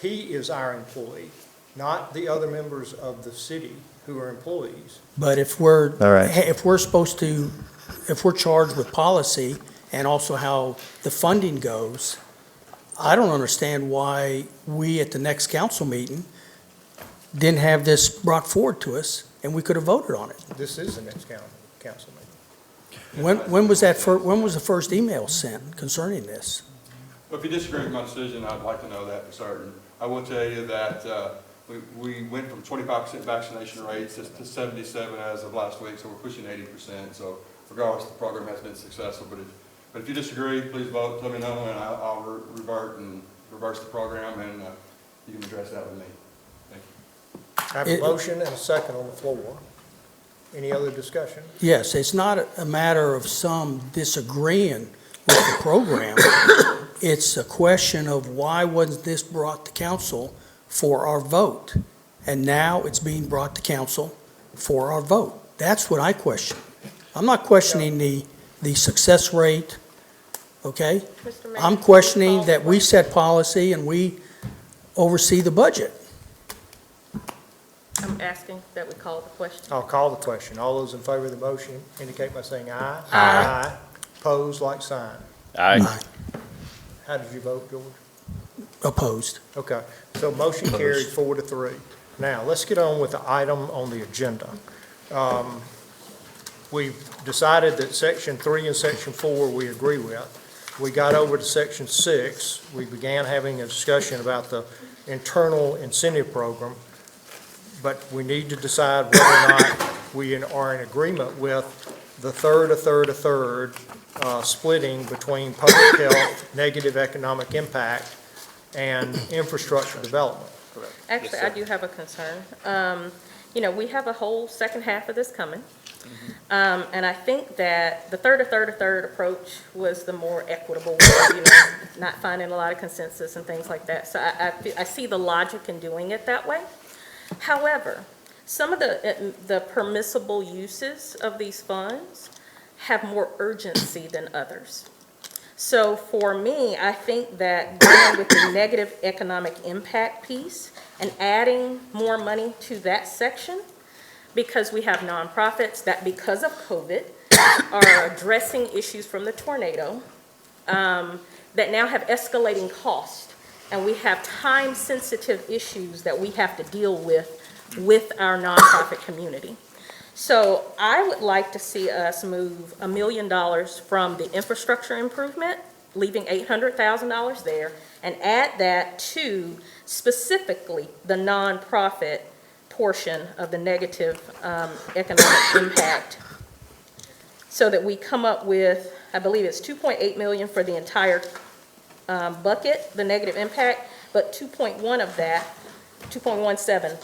A: He is our employee, not the other members of the city who are employees.
M: But if we're,
O: All right.
M: if we're supposed to, if we're charged with policy and also how the funding goes, I don't understand why we at the next council meeting didn't have this brought forward to us and we could have voted on it.
A: This is the next council meeting.
M: When was when was the first email sent concerning this?
I: Well, if you disagree with my decision, I'd like to know that for certain. I will tell you that we went from 25% vaccination rates to 77 as of last week, so we're pushing 80%. So regardless, the program has been successful. But if you disagree, please vote, let me know, and I'll revert and reverse the program, and you can address that with me. Thank you.
A: I have a motion and a second on the floor. Any other discussion?
M: Yes, it's not a matter of some disagreeing with the program. It's a question of why wasn't this brought to council for our vote? And now it's being brought to council for our vote. That's what I question. I'm not questioning the success rate, okay?
C: Mr. Mayor,
M: I'm questioning that we set policy and we oversee the budget.
C: I'm asking that we call the question.
A: I'll call the question. All those in favor of the motion indicate by saying aye.
M: Aye.
A: Opposed, like sign.
L: Aye.
A: How did you vote, George?
M: Opposed.
A: Okay, so motion carried 4-3. Now, let's get on with the item on the agenda. We've decided that section 3 and section 4 we agree with. We got over to section 6. We began having a discussion about the internal incentive program, but we need to decide whether or not we are in agreement with the third, splitting between public health, negative economic impact, and infrastructure development.
C: Actually, I do have a concern. You know, we have a whole second half of this coming. And I think that the third approach was the more equitable way, you know, not finding a lot of consensus and things like that. So I see the logic in doing it that way. However, some of the permissible uses of these funds have more urgency than others. So for me, I think that going with the negative economic impact piece and adding more money to that section, because we have nonprofits that, because of COVID, are addressing issues from the tornado that now have escalating costs, and we have time-sensitive issues that we have to deal with our nonprofit community. So I would like to see us move $1 million from the infrastructure improvement, leaving $800,000 there, and add that to specifically the nonprofit portion of the negative economic impact so that we come up with, I believe it's 2.8 million for the entire bucket, the negative impact, but 2.1 of that, 2.17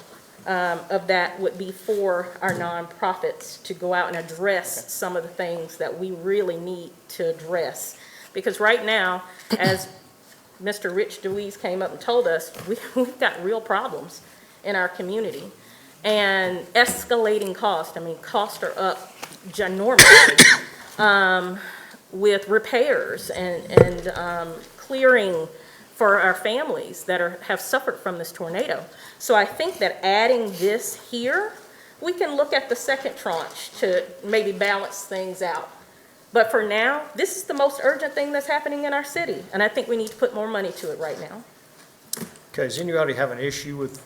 C: of that would be for our nonprofits to go out and address some of the things that we really need to address. Because right now, as Mr. Rich DeWeese came up and told us, we've got real problems in our community. And escalating costs, I mean, costs are up ginormously with repairs and clearing for our families that have suffered from this tornado. So I think that adding this here, we can look at the second tranche to maybe balance things out. But for now, this is the most urgent thing that's happening in our city, and I think we need to put more money to it right now.
A: Okay, does anybody have an issue with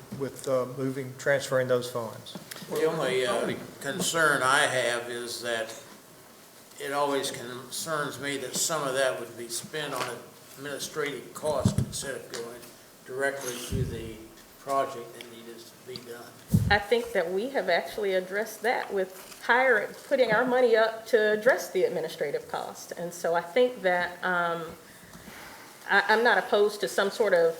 A: transferring those funds?
B: The only concern I have is that it always concerns me that some of that would be spent on administrative cost instead of going directly to the project that needed to be done.
C: I think that we have actually addressed that with putting our money up to address the administrative cost. And so I think that I'm not opposed to some sort of,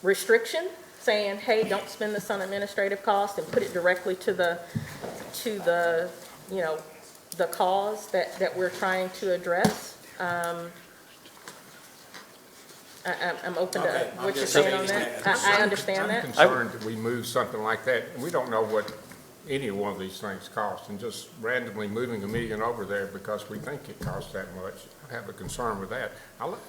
C: restriction saying, hey, don't spend this on administrative cost and put it directly to the the cause that we're trying to address. I'm open to what you're saying on that. I understand that.
P: I'm concerned that we move something like that, and we don't know what any one of these things cost, and just randomly moving $1 million over there because we think it costs that much. I have a concern with that.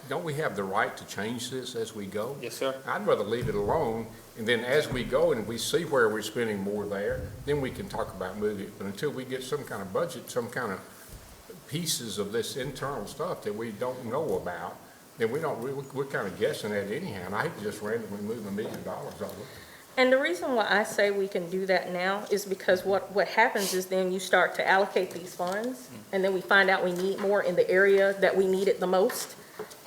P: Don't we have the right to change this as we go?
K: Yes, sir.
P: I'd rather leave it alone, and then as we go and we see where we're spending more there, then we can talk about moving it. But until we get some kind of budget, some kind of pieces of this internal stuff that we don't know about, then we're kind of guessing at it anyhow. And I hate to just randomly move $1 million over.
C: And the reason why I say we can do that now is because what happens is then you start to allocate these funds, and then we find out we need more in the area that we need it the most,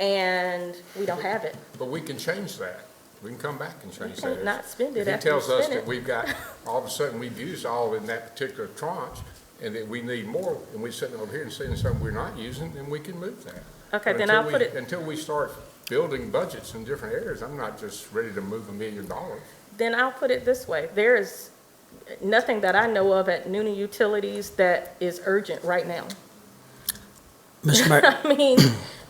C: and we don't have it.
P: But we can change that. We can come back and change
C: We can't
P: that.
C: not spend it
P: If he
C: after we
P: tells us
C: spend
P: that
C: it.
P: we've got, all of a sudden we've used all in that particular tranche, and that we need more, and we're sitting over here and saying something we're not using, then we can move that.
C: Okay,
P: But
C: then
P: until
C: I'll put it,
P: Until we start building budgets in different areas, I'm not just ready to move $1 million.
C: then I'll put it this way. There is nothing that I know of at Noonan Utilities that is urgent right now.
M: Mr. Mayor,
C: I mean,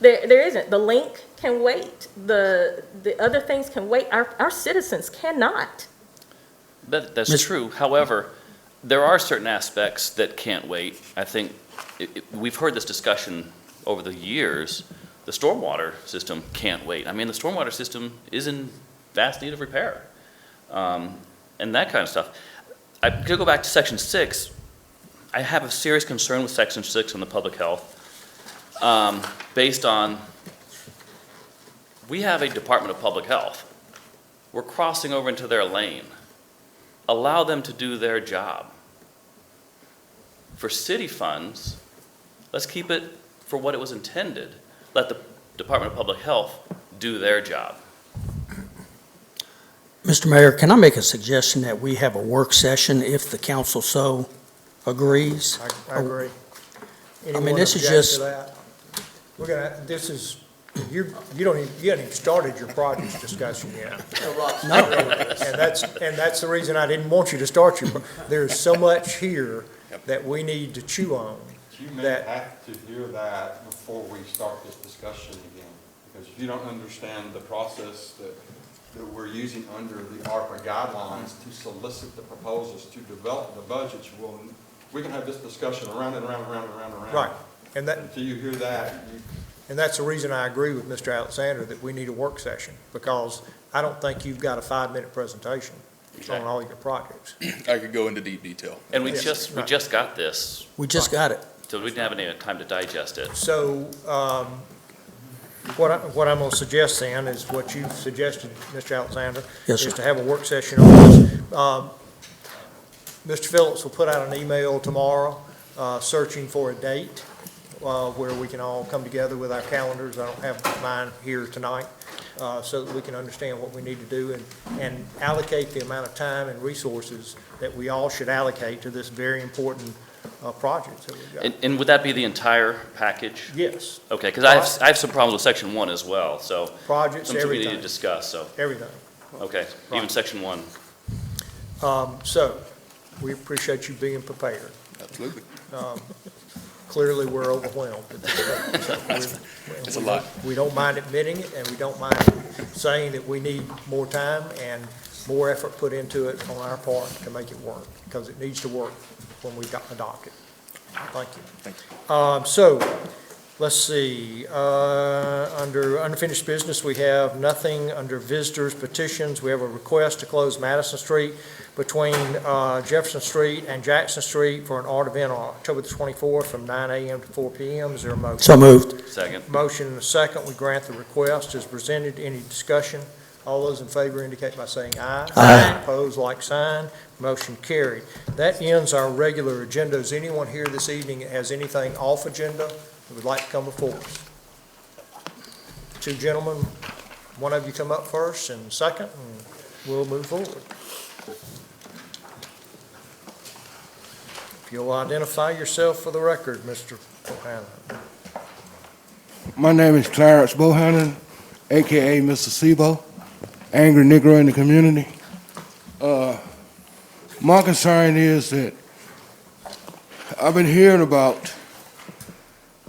C: there isn't. The link can wait. The other things can wait. Our citizens cannot.
L: That's true. However, there are certain aspects that can't wait. I think we've heard this discussion over the years. The stormwater system can't wait. I mean, the stormwater system is in vast need of repair, and that kind of stuff. I could go back to Section 6. I have a serious concern with Section 6 on the public health, based on we have a Department of Public Health. We're crossing over into their lane. Allow them to do their job. For city funds, let's keep it for what it was intended. Let the Department of Public Health do their job.
M: Mr. Mayor, can I make a suggestion that we have a work session if the council so agrees?
A: I agree.
M: mean, this is
A: Anyone object
M: just-
A: to that? You haven't even started your projects discussion yet.
M: No.
A: And that's the reason I didn't want you to start there's so much here that we need to chew on.
I: You may
A: That-
I: have to hear that before we start this discussion again, because if you don't understand the process that we're using under the ARPA guidelines to solicit the proposals, to develop the budgets, we can have this discussion around and around and around and around and around.
A: Right. And
I: Until you hear that,
A: And that's the reason I agree with Mr. Alexander that we need a work session, because I don't think you've got a 5-minute presentation on all your projects.
Q: I could go into deep detail.
L: And we
A: Yes,
L: just
A: right.
L: got this,
M: We just got it.
L: so we didn't have any time to digest it.
A: So, what I'm going to suggest then is what you suggested, Mr. Alexander.
M: Yes, sir.
A: Is to have a work session on this. Mr. Phillips will put out an email tomorrow, searching for a date, where we can all come together with our calendars. I don't have mine here tonight, so that we can understand what we need to do and allocate the amount of time and resources that we all should allocate to this very important projects that we've got.
L: And would that be the entire package?
A: Yes,
L: Okay, because I have some problems with section 1 as well, so.
A: projects,
L: Something we need to
A: everything,
L: discuss, so,
A: everything.
L: okay, even
A: Right.
L: section 1.
A: So, we appreciate you being prepared.
Q: Absolutely.
A: Clearly, we're overwhelmed at this point. So
Q: It's a lot.
A: We don't mind admitting it, and we don't mind saying that we need more time and more effort put into it on our part to make it work, because it needs to work when we adopt it. Thank you.
Q: Thank you.
A: So, let's see, under unfinished business, we have nothing. Under visitors petitions, we have a request to close Madison Street between Jefferson Street and Jackson Street for an art event on October the 24th from 9 a.m. to 4 p.m. Is there a motion?
M: So moved.
L: Second.
A: Motion and a second. We grant the request as presented. Any discussion? All those in favor indicate by saying aye.
M: Aye.
A: Opposed, like sign. Motion carried. That ends our regular agenda. Is anyone here this evening that has anything off agenda that would like to come before us? Two gentlemen, one of you come up first and second, and we'll move forward. If you'll identify yourself for the record, Mr. Bohannon.
R: My name is Clarence Bohannon, AKA Mr. Sebo, angry Negro in the community. My concern is that I've been hearing about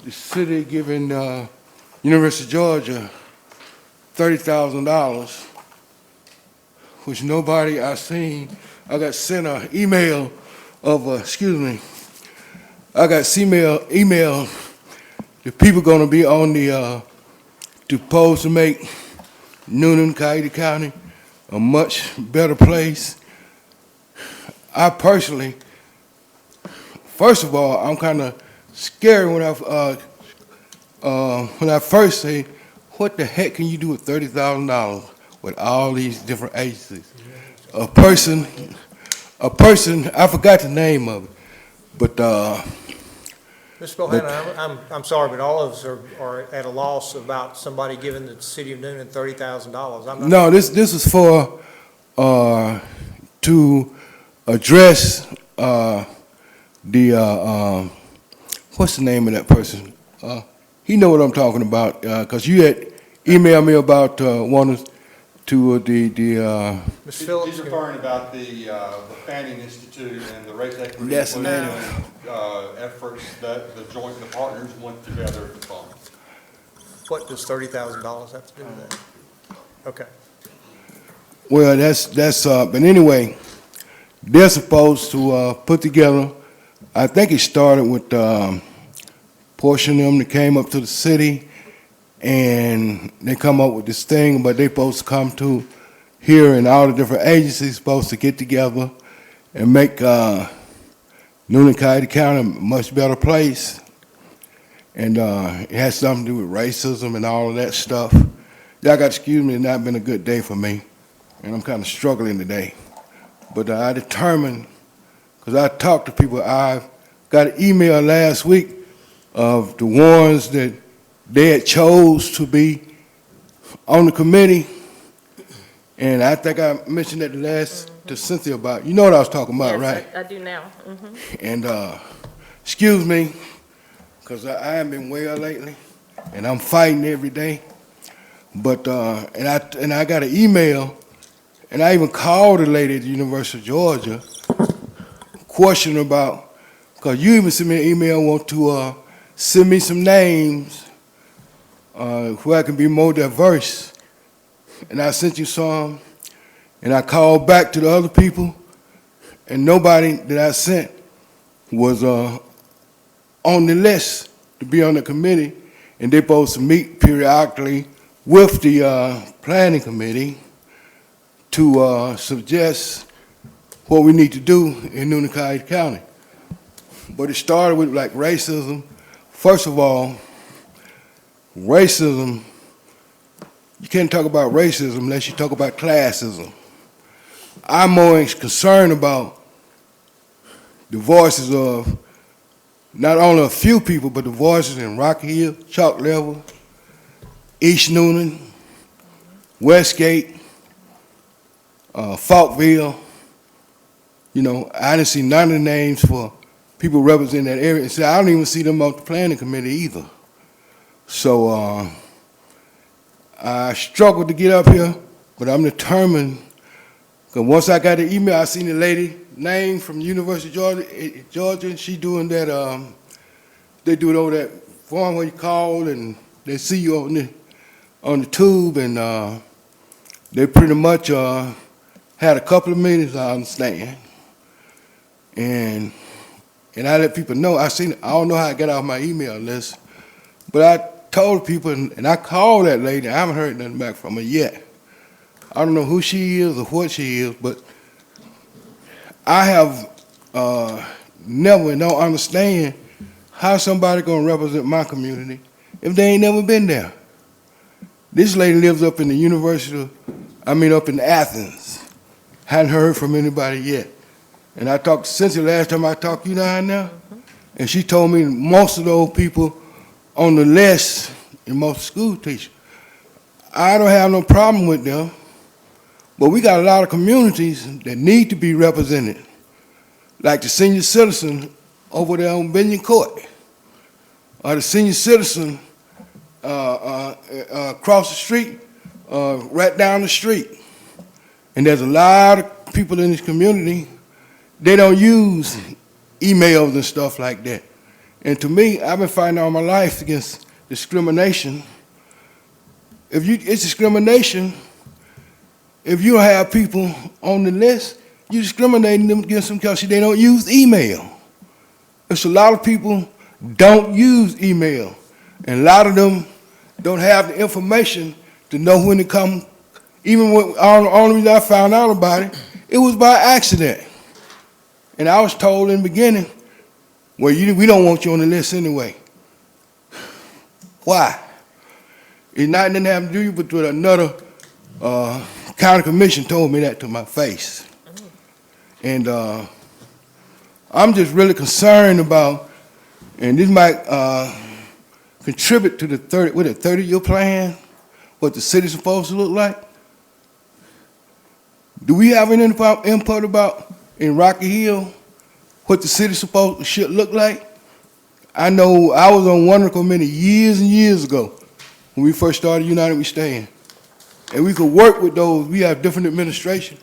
R: the city giving University of Georgia $30,000, which nobody I seen. I got sent an email of, I got email, the people gonna be on the, supposed to make Noonan, Cayuga County a much better place. I personally, first of all, I'm kind of scared when I first say, what the heck can you do with $30,000 with all these different agencies? A person, I forgot the name of it, but,
A: Mr. Bohannon, I'm sorry, but all of us are at a loss about somebody giving the city of Noonan $30,000.
R: no, this is for, to address, what's the name of that person? He know what I'm talking about, because you had emailed me about wanting to
A: Ms. Phillips?
I: He's referring about the Fanning Institute and the race equity.
R: Yes, ma'am.
I: Efforts that the partners went together to fund.
A: What does $30,000 have to do with that? Okay.
R: Well, that's, but anyway, they're supposed to put together, I think it started with portion of them that came up to the city, and they come up with this thing, but they supposed to come to here, and all the different agencies supposed to get together and make Noonan, Cayuga County a much better place. And it has something to do with racism and all of that stuff. Y'all got to excuse me, it's not been a good day for me, and I'm kind of struggling today. But I determined, because I talked to people, I got an email last week of the ones that they had chose to be on the committee, and I think I mentioned that to Cynthia about, you know what I was talking about, right?
C: Yes, I do now.
R: And excuse me, because I haven't been well lately, and I'm fighting every day. But and I got an email, and I even called the lady at the University of Georgia, questioning about, because you even sent me an email, want to send me some names where I can be more diverse. And I sent you some, and I called back to the other people, and nobody that I sent was on the list to be on the committee, and they're supposed to meet periodically with the planning committee to suggest what we need to do in Noonan, Cayuga County. But it started with like racism. First of all, racism, you can't talk about racism unless you talk about classism. I'm more concerned about the voices of not only a few people, but the voices in Rocky Hill, Chalk Level, East Noonan, Westgate, Falkville. You know, I didn't see none of the names for people represent that area. And say, I don't even see them on the planning committee either. So I struggled to get up here, but I'm determined. Because once I got the email, I seen the lady name from University of Georgia, and she doing that, they do it over that form where you call and they see you on the tube, and they pretty much had a couple of meetings, I understand. And I let people know, I don't know how I got off my email list, but I told people, and I called that lady, I haven't heard nothing back from her yet. I don't know who she is or what she is, but I have never and don't understand how somebody gonna represent my community if they ain't never been there. This lady lives up in the up in Athens. Hadn't heard from anybody yet. And I talked to Cynthia last time I talked to you down there, and she told me most of those people on the list, and most school teachers, I don't have no problem with them, but we got a lot of communities that need to be represented, like the senior citizen over there on Binion Court, or the senior citizen across the street, right down the street. And there's a lot of people in this community, they don't use emails and stuff like that. And to me, I've been fighting all my life against discrimination. It's discrimination. If you don't have people on the list, you're discriminating them against them because they don't use email. There's a lot of people don't use email, and a lot of them don't have the information to know when to come. Even when the only reason I found out about it, it was by accident. And I was told in the beginning, well, we don't want you on the list anyway. Why? It didn't have to do with another county commission told me that to my face. And I'm just really concerned about, and this might contribute to the 30-year plan, what the city's supposed to look like. Do we have any input about in Rocky Hill what the city should look like? I know I was on one committee years and years ago when we first started United We Stand. And we could work with those, we have different administration,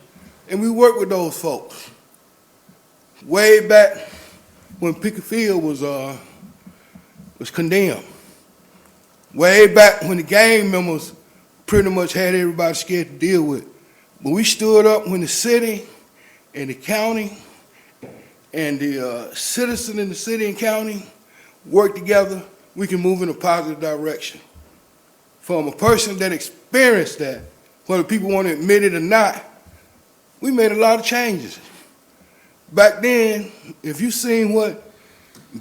R: and we work with those folks. Way back when Pickett Field was condemned. Way back when the gang members pretty much had everybody scared to deal with. But we stood up when the city and the county and the citizen in the city and county work together, we can move in a positive direction. From a person that experienced that, whether people want to admit it or not, we made a lot of changes. Back then, if you seen what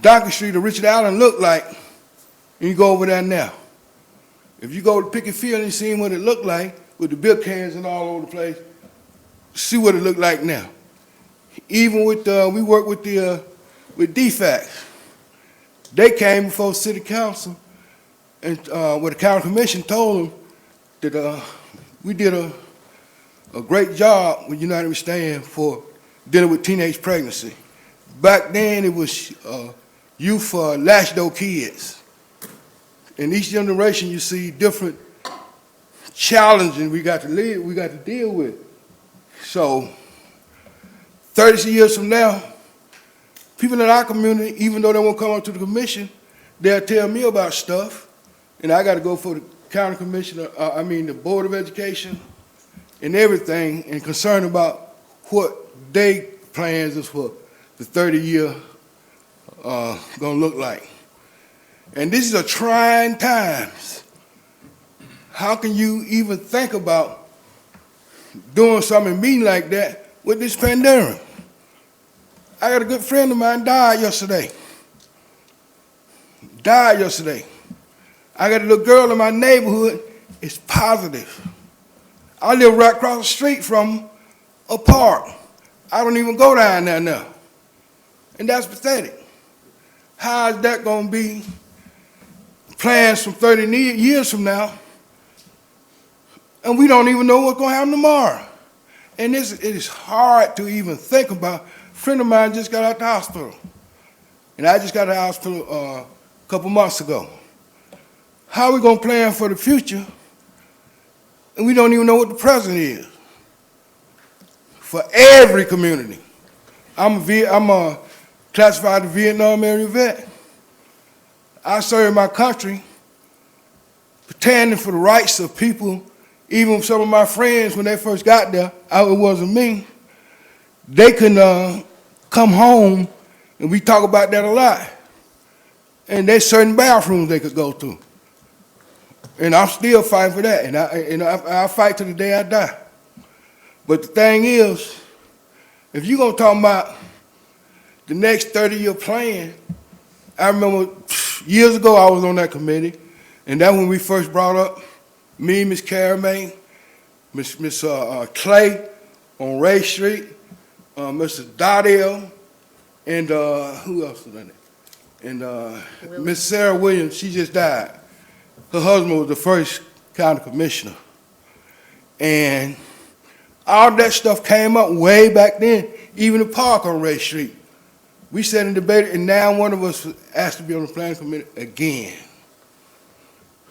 R: Donkey Street or Richard Allen looked like, and you go over there now. If you go to Pickett Field and you seen what it looked like, with the beer cans and all over the place, see what it looked like now. Even with, we work with DFACs. They came before city council, and what the county commission told them that we did a great job with United We Stand for dealing with teenage pregnancy. Back then it was youth for latchdoor kids. In each generation you see different challenges we got to deal with. So 30 years from now, people in our community, even though they won't come up to the commission, they'll tell me about stuff, and I got to go for the county commissioner, the Board of Education and everything, and concerned about what their plans is for the 30-year gonna look like. And this is a trying times. How can you even think about doing something mean like that with this pandemic? I got a good friend of mine died yesterday. I got a little girl in my neighborhood, it's positive. I live right across the street from a park. I don't even go down there now. And that's pathetic. How is that gonna be plans from 30 years from now? And we don't even know what's gonna happen tomorrow. And it is hard to even think about. A friend of mine just got out the hospital. and I just got a hospital a couple months ago. How are we gonna plan for the future, and we don't even know what the present is? For every community. I'm classified as a Vietnam era vet. I served my country, standing for the rights of people. Even some of my friends, when they first got there, it wasn't me, they couldn't come home, and we talk about that a lot. And there's certain bathrooms they could go to. And I'm still fighting for that, and I'll fight to the day I die. But the thing is, if you're gonna talk about the next 30-year plan, I remember years ago I was on that committee, and that's when we first brought up me, Miss Caramay, Miss Clay on Ray Street, Mr. Dotell, and who else was in it? And Miss Sarah Williams, she just died. Her husband was the first county commissioner. And all that stuff came up way back then, even the park on Ray Street. We sat and debated, and now one of us was asked to be on the planning committee again.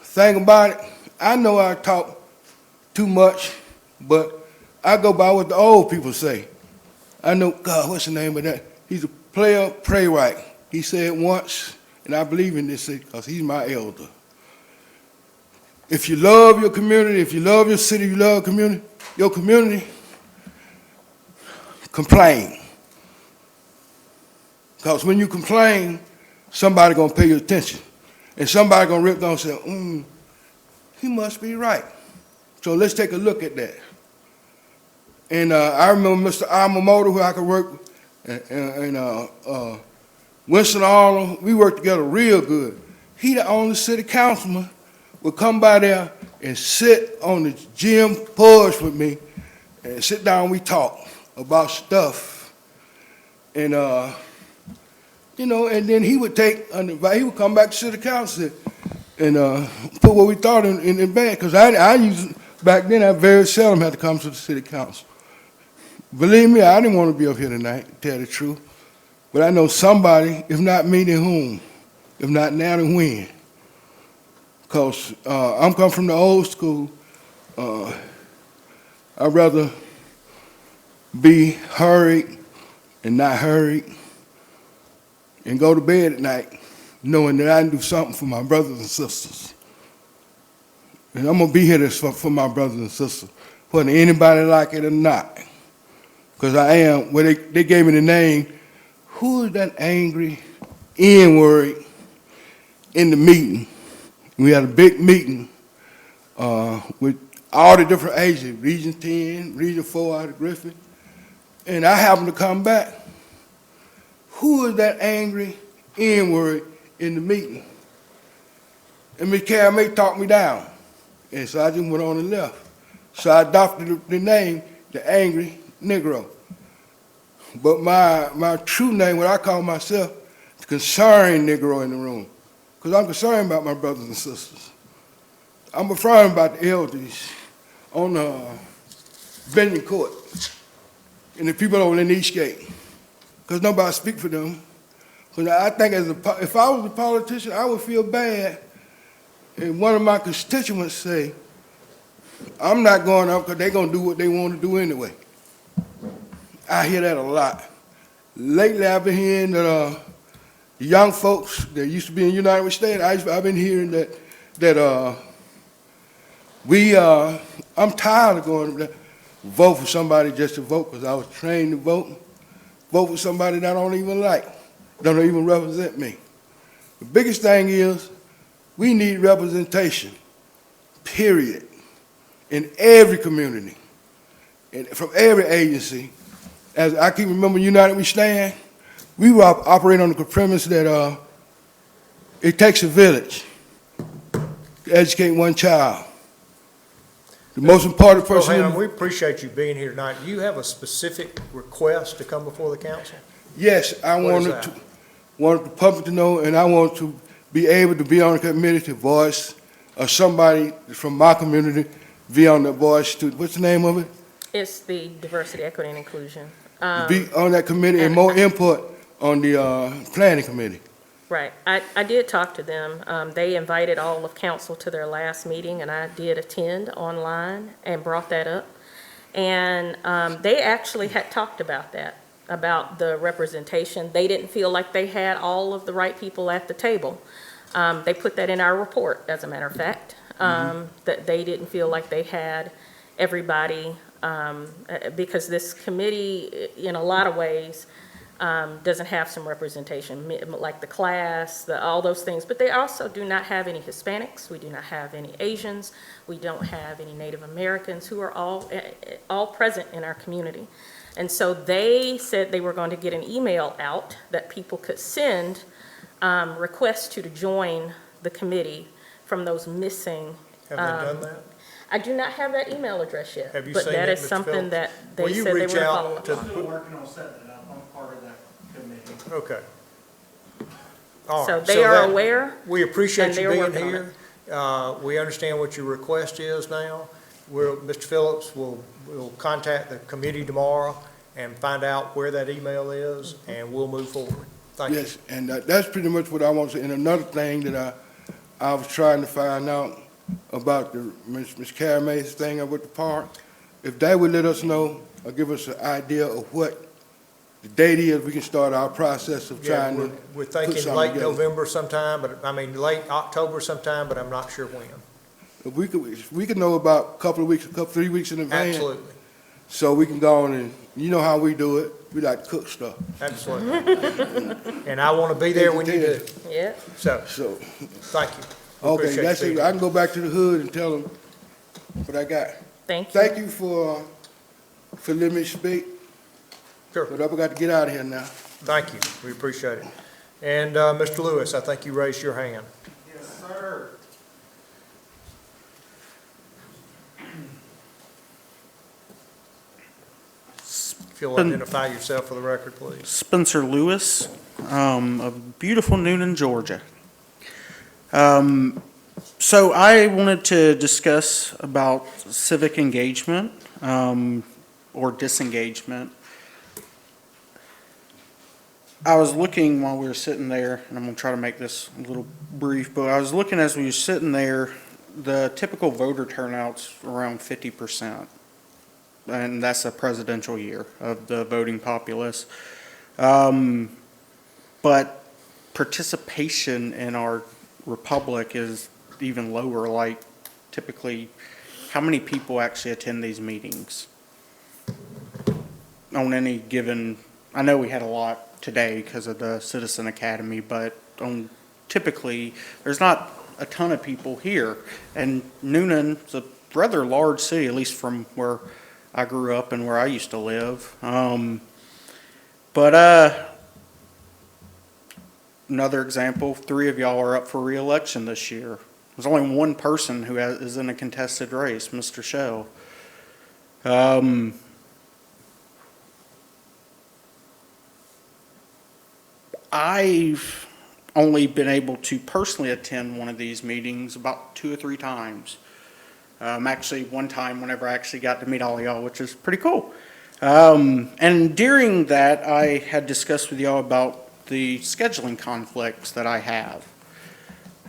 R: Thing about it, I know I talk too much, but I go by what the old people say. I know, God, what's the name of that? He's a player, playwright. He said once, and I believe in this because he's my elder. If you love your community, if you love your city, you love your community, complain. Because when you complain, somebody gonna pay you attention. And somebody gonna rip down and say, he must be right. So let's take a look at that. And I remember Mr. Amamoto, who I could work with, and Winston Arnold, we worked together real good. He the only city councilman would come by there and sit on the gym porch with me and sit down, we talk about stuff. And and then he would he would come back to city council and put what we thought in the bag, because I used, back then I very seldom had to come to the city council. Believe me, I didn't want to be up here tonight, to tell the truth. But I know somebody, if not me, then whom? If not now, then when? Because I'm coming from the old school. I'd rather be hurried and not hurried, and go to bed at night knowing that I can do something for my brothers and sisters. And I'm going to be here for my brothers and sisters, whether anybody like it or not. Because I am, well, they gave me the name, who is that angry N-word in the meeting? We had a big meeting with all the different agents, Region 10, Region 4 out of Griffin, and I happened to come back. Who is that angry N-word in the meeting? And Ms. Caramay talked me down, and so I just went on and left. So I adopted the name, the Angry Negro. But my true name, what I call myself, the concerned Negro in the room, because I'm concerned about my brothers and sisters. I'm concerned about the elders on Benyon Court and the people over in Eastgate, because nobody speak for them. Because I think if I was a politician, I would feel bad if one of my constituents say, I'm not going up because they're going to do what they want to do anyway. I hear that a lot. Lately, I've been hearing that the young folks that used to be in United States, I've been hearing that I'm tired of going to vote for somebody just to vote because I was trained to vote. Vote for somebody that I don't even like, don't even represent me. The biggest thing is we need representation, period, in every community, and from every agency. As I keep remembering United We Stand, we were operating on the premise that it takes a village to educate one child. The most important person.
A: Rohan, we appreciate you being here tonight. Do you have a specific request to come before the council?
R: Yes, I wanted the public to know, and I want to be able to be on the committee to voice, or somebody from my community be on the voice to, what's the name of it?
C: It's the Diversity, Equity, and Inclusion.
R: Be on that committee and more input on the planning committee.
C: Right. I did talk to them. They invited all of council to their last meeting, and I did attend online and brought that up. And they actually had talked about that, about the representation. They didn't feel like they had all of the right people at the table. They put that in our report, as a matter of fact, that they didn't feel like they had everybody, because this committee, in a lot of ways, doesn't have some representation, like the class, all those things. But they also do not have any Hispanics. We do not have any Asians. We don't have any Native Americans, who are all present in our community. And so they said they were going to get an email out that people could send requests to join the committee from those missing.
A: Have they done that?
C: I do not have that email address yet.
A: Have you
C: but
A: seen
C: that
A: it,
C: is
A: Mr.
C: something
A: Phillips?
C: that
A: Will
C: they
A: you
C: said they were
A: reach
C: going to
A: out
C: follow up
A: to-
C: on.
Q: I'm still working on setting it up. I'm part of that committee.
A: Okay. All
C: So
A: right.
C: they are
A: that-
C: aware,
A: We appreciate
C: and
A: you
C: they are
A: being
C: working on
A: here. We understand what your request is now. Mr. Phillips will contact the committee tomorrow and find out where that email is, and we'll move forward. Thank you.
R: Yes, and that's pretty much what I want to say. And another thing that I was trying to find out about the Ms. Caramay's thing up at the park, if they would let us know or give us an idea of what the date is, we can start our process of
A: Yeah,
R: trying to
A: we're
R: put
A: thinking
R: something
A: late
R: together.
A: November sometime, late October sometime, but I'm not sure when.
R: If we could know about a couple of weeks, 3 weeks in advance.
A: Absolutely,
R: So we can go on and, you know how we do it, we like to cook stuff.
A: absolutely. And I want to be there when you do.
C: yeah.
A: So,
R: So,
A: thank you. We
R: okay,
A: appreciate
R: that's
A: you
R: it.
A: being
R: I can go back to the hood and tell them what I got.
C: Thank you.
R: Thank you for letting me speak.
A: Sure.
R: But I got to get out of here now.
A: Thank you, we appreciate it. And Mr. Lewis, I think you raised your hand.
Q: Yes, sir.
A: If you'll identify yourself for the record, please.
Q: Spencer Lewis, of beautiful Newnan, Georgia. So I wanted to discuss about civic engagement, or disengagement. I was looking while we were sitting there, and I'm gonna try to make this a little brief, but I was looking as we were sitting there, the typical voter turnout's around 50%. And that's a presidential year of the voting populace. But participation in our republic is even lower, like typically, how many people actually attend these meetings? On any given, I know we had a lot today because of the Citizen Academy, but typically, there's not a ton of people here. And Noonan's a rather large city, at least from where I grew up and where I used to live. Another example, 3 of y'all are up for re-election this year. There's only one person who is in a contested race, Mr. Shell. I've only been able to personally attend one of these meetings about 2 or 3 times. Actually, one time whenever I actually got to meet all of y'all, which is pretty cool. And during that, I had discussed with y'all about the scheduling conflicts that I have.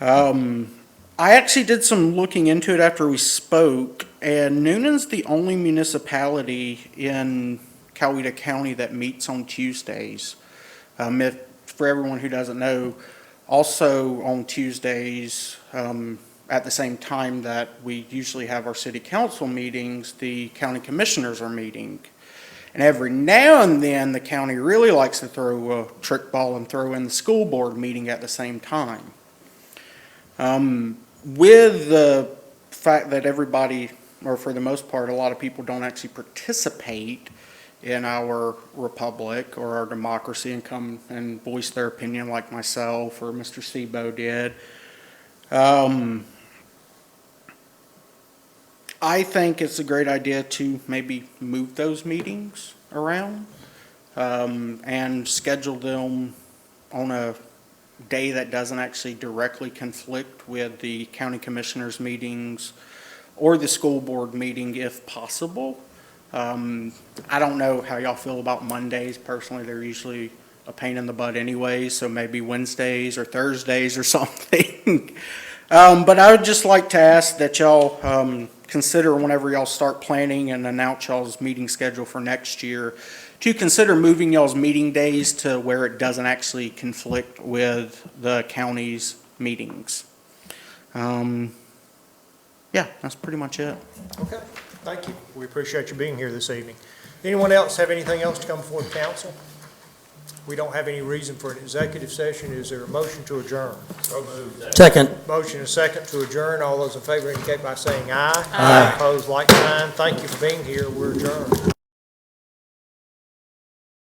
Q: I actually did some looking into it after we spoke, and Noonan's the only municipality in Coweta County that meets on Tuesdays. For everyone who doesn't know, also on Tuesdays, at the same time that we usually have our city council meetings, the county commissioners are meeting. And every now and then, the county really likes to throw a trick ball and throw in the school board meeting at the same time. With the fact that everybody, or for the most part, a lot of people don't actually participate in our republic or our democracy and come and voice their opinion like myself or Mr. Sebo did. I think it's a great idea to maybe move those meetings around and schedule them on a day that doesn't actually directly conflict with the county commissioners meetings or the school board meeting if possible. I don't know how y'all feel about Mondays. Personally, they're usually a pain in the butt anyway, so maybe Wednesdays or Thursdays or something. But I would just like to ask that y'all consider whenever y'all start planning and announce y'all's meeting schedule for next year, to consider moving y'all's meeting days to where it doesn't actually conflict with the county's meetings. Yeah, that's pretty much it.
A: Okay, thank you. We appreciate you being here this evening. Anyone else have anything else to come before the council? We don't have any reason for an executive session. Is there a motion to adjourn? So moved.
M: Second.
A: Motion is second to adjourn. All those in favor indicate by saying aye. Aye. Opposed, like sign. Thank you for being here. We're adjourned.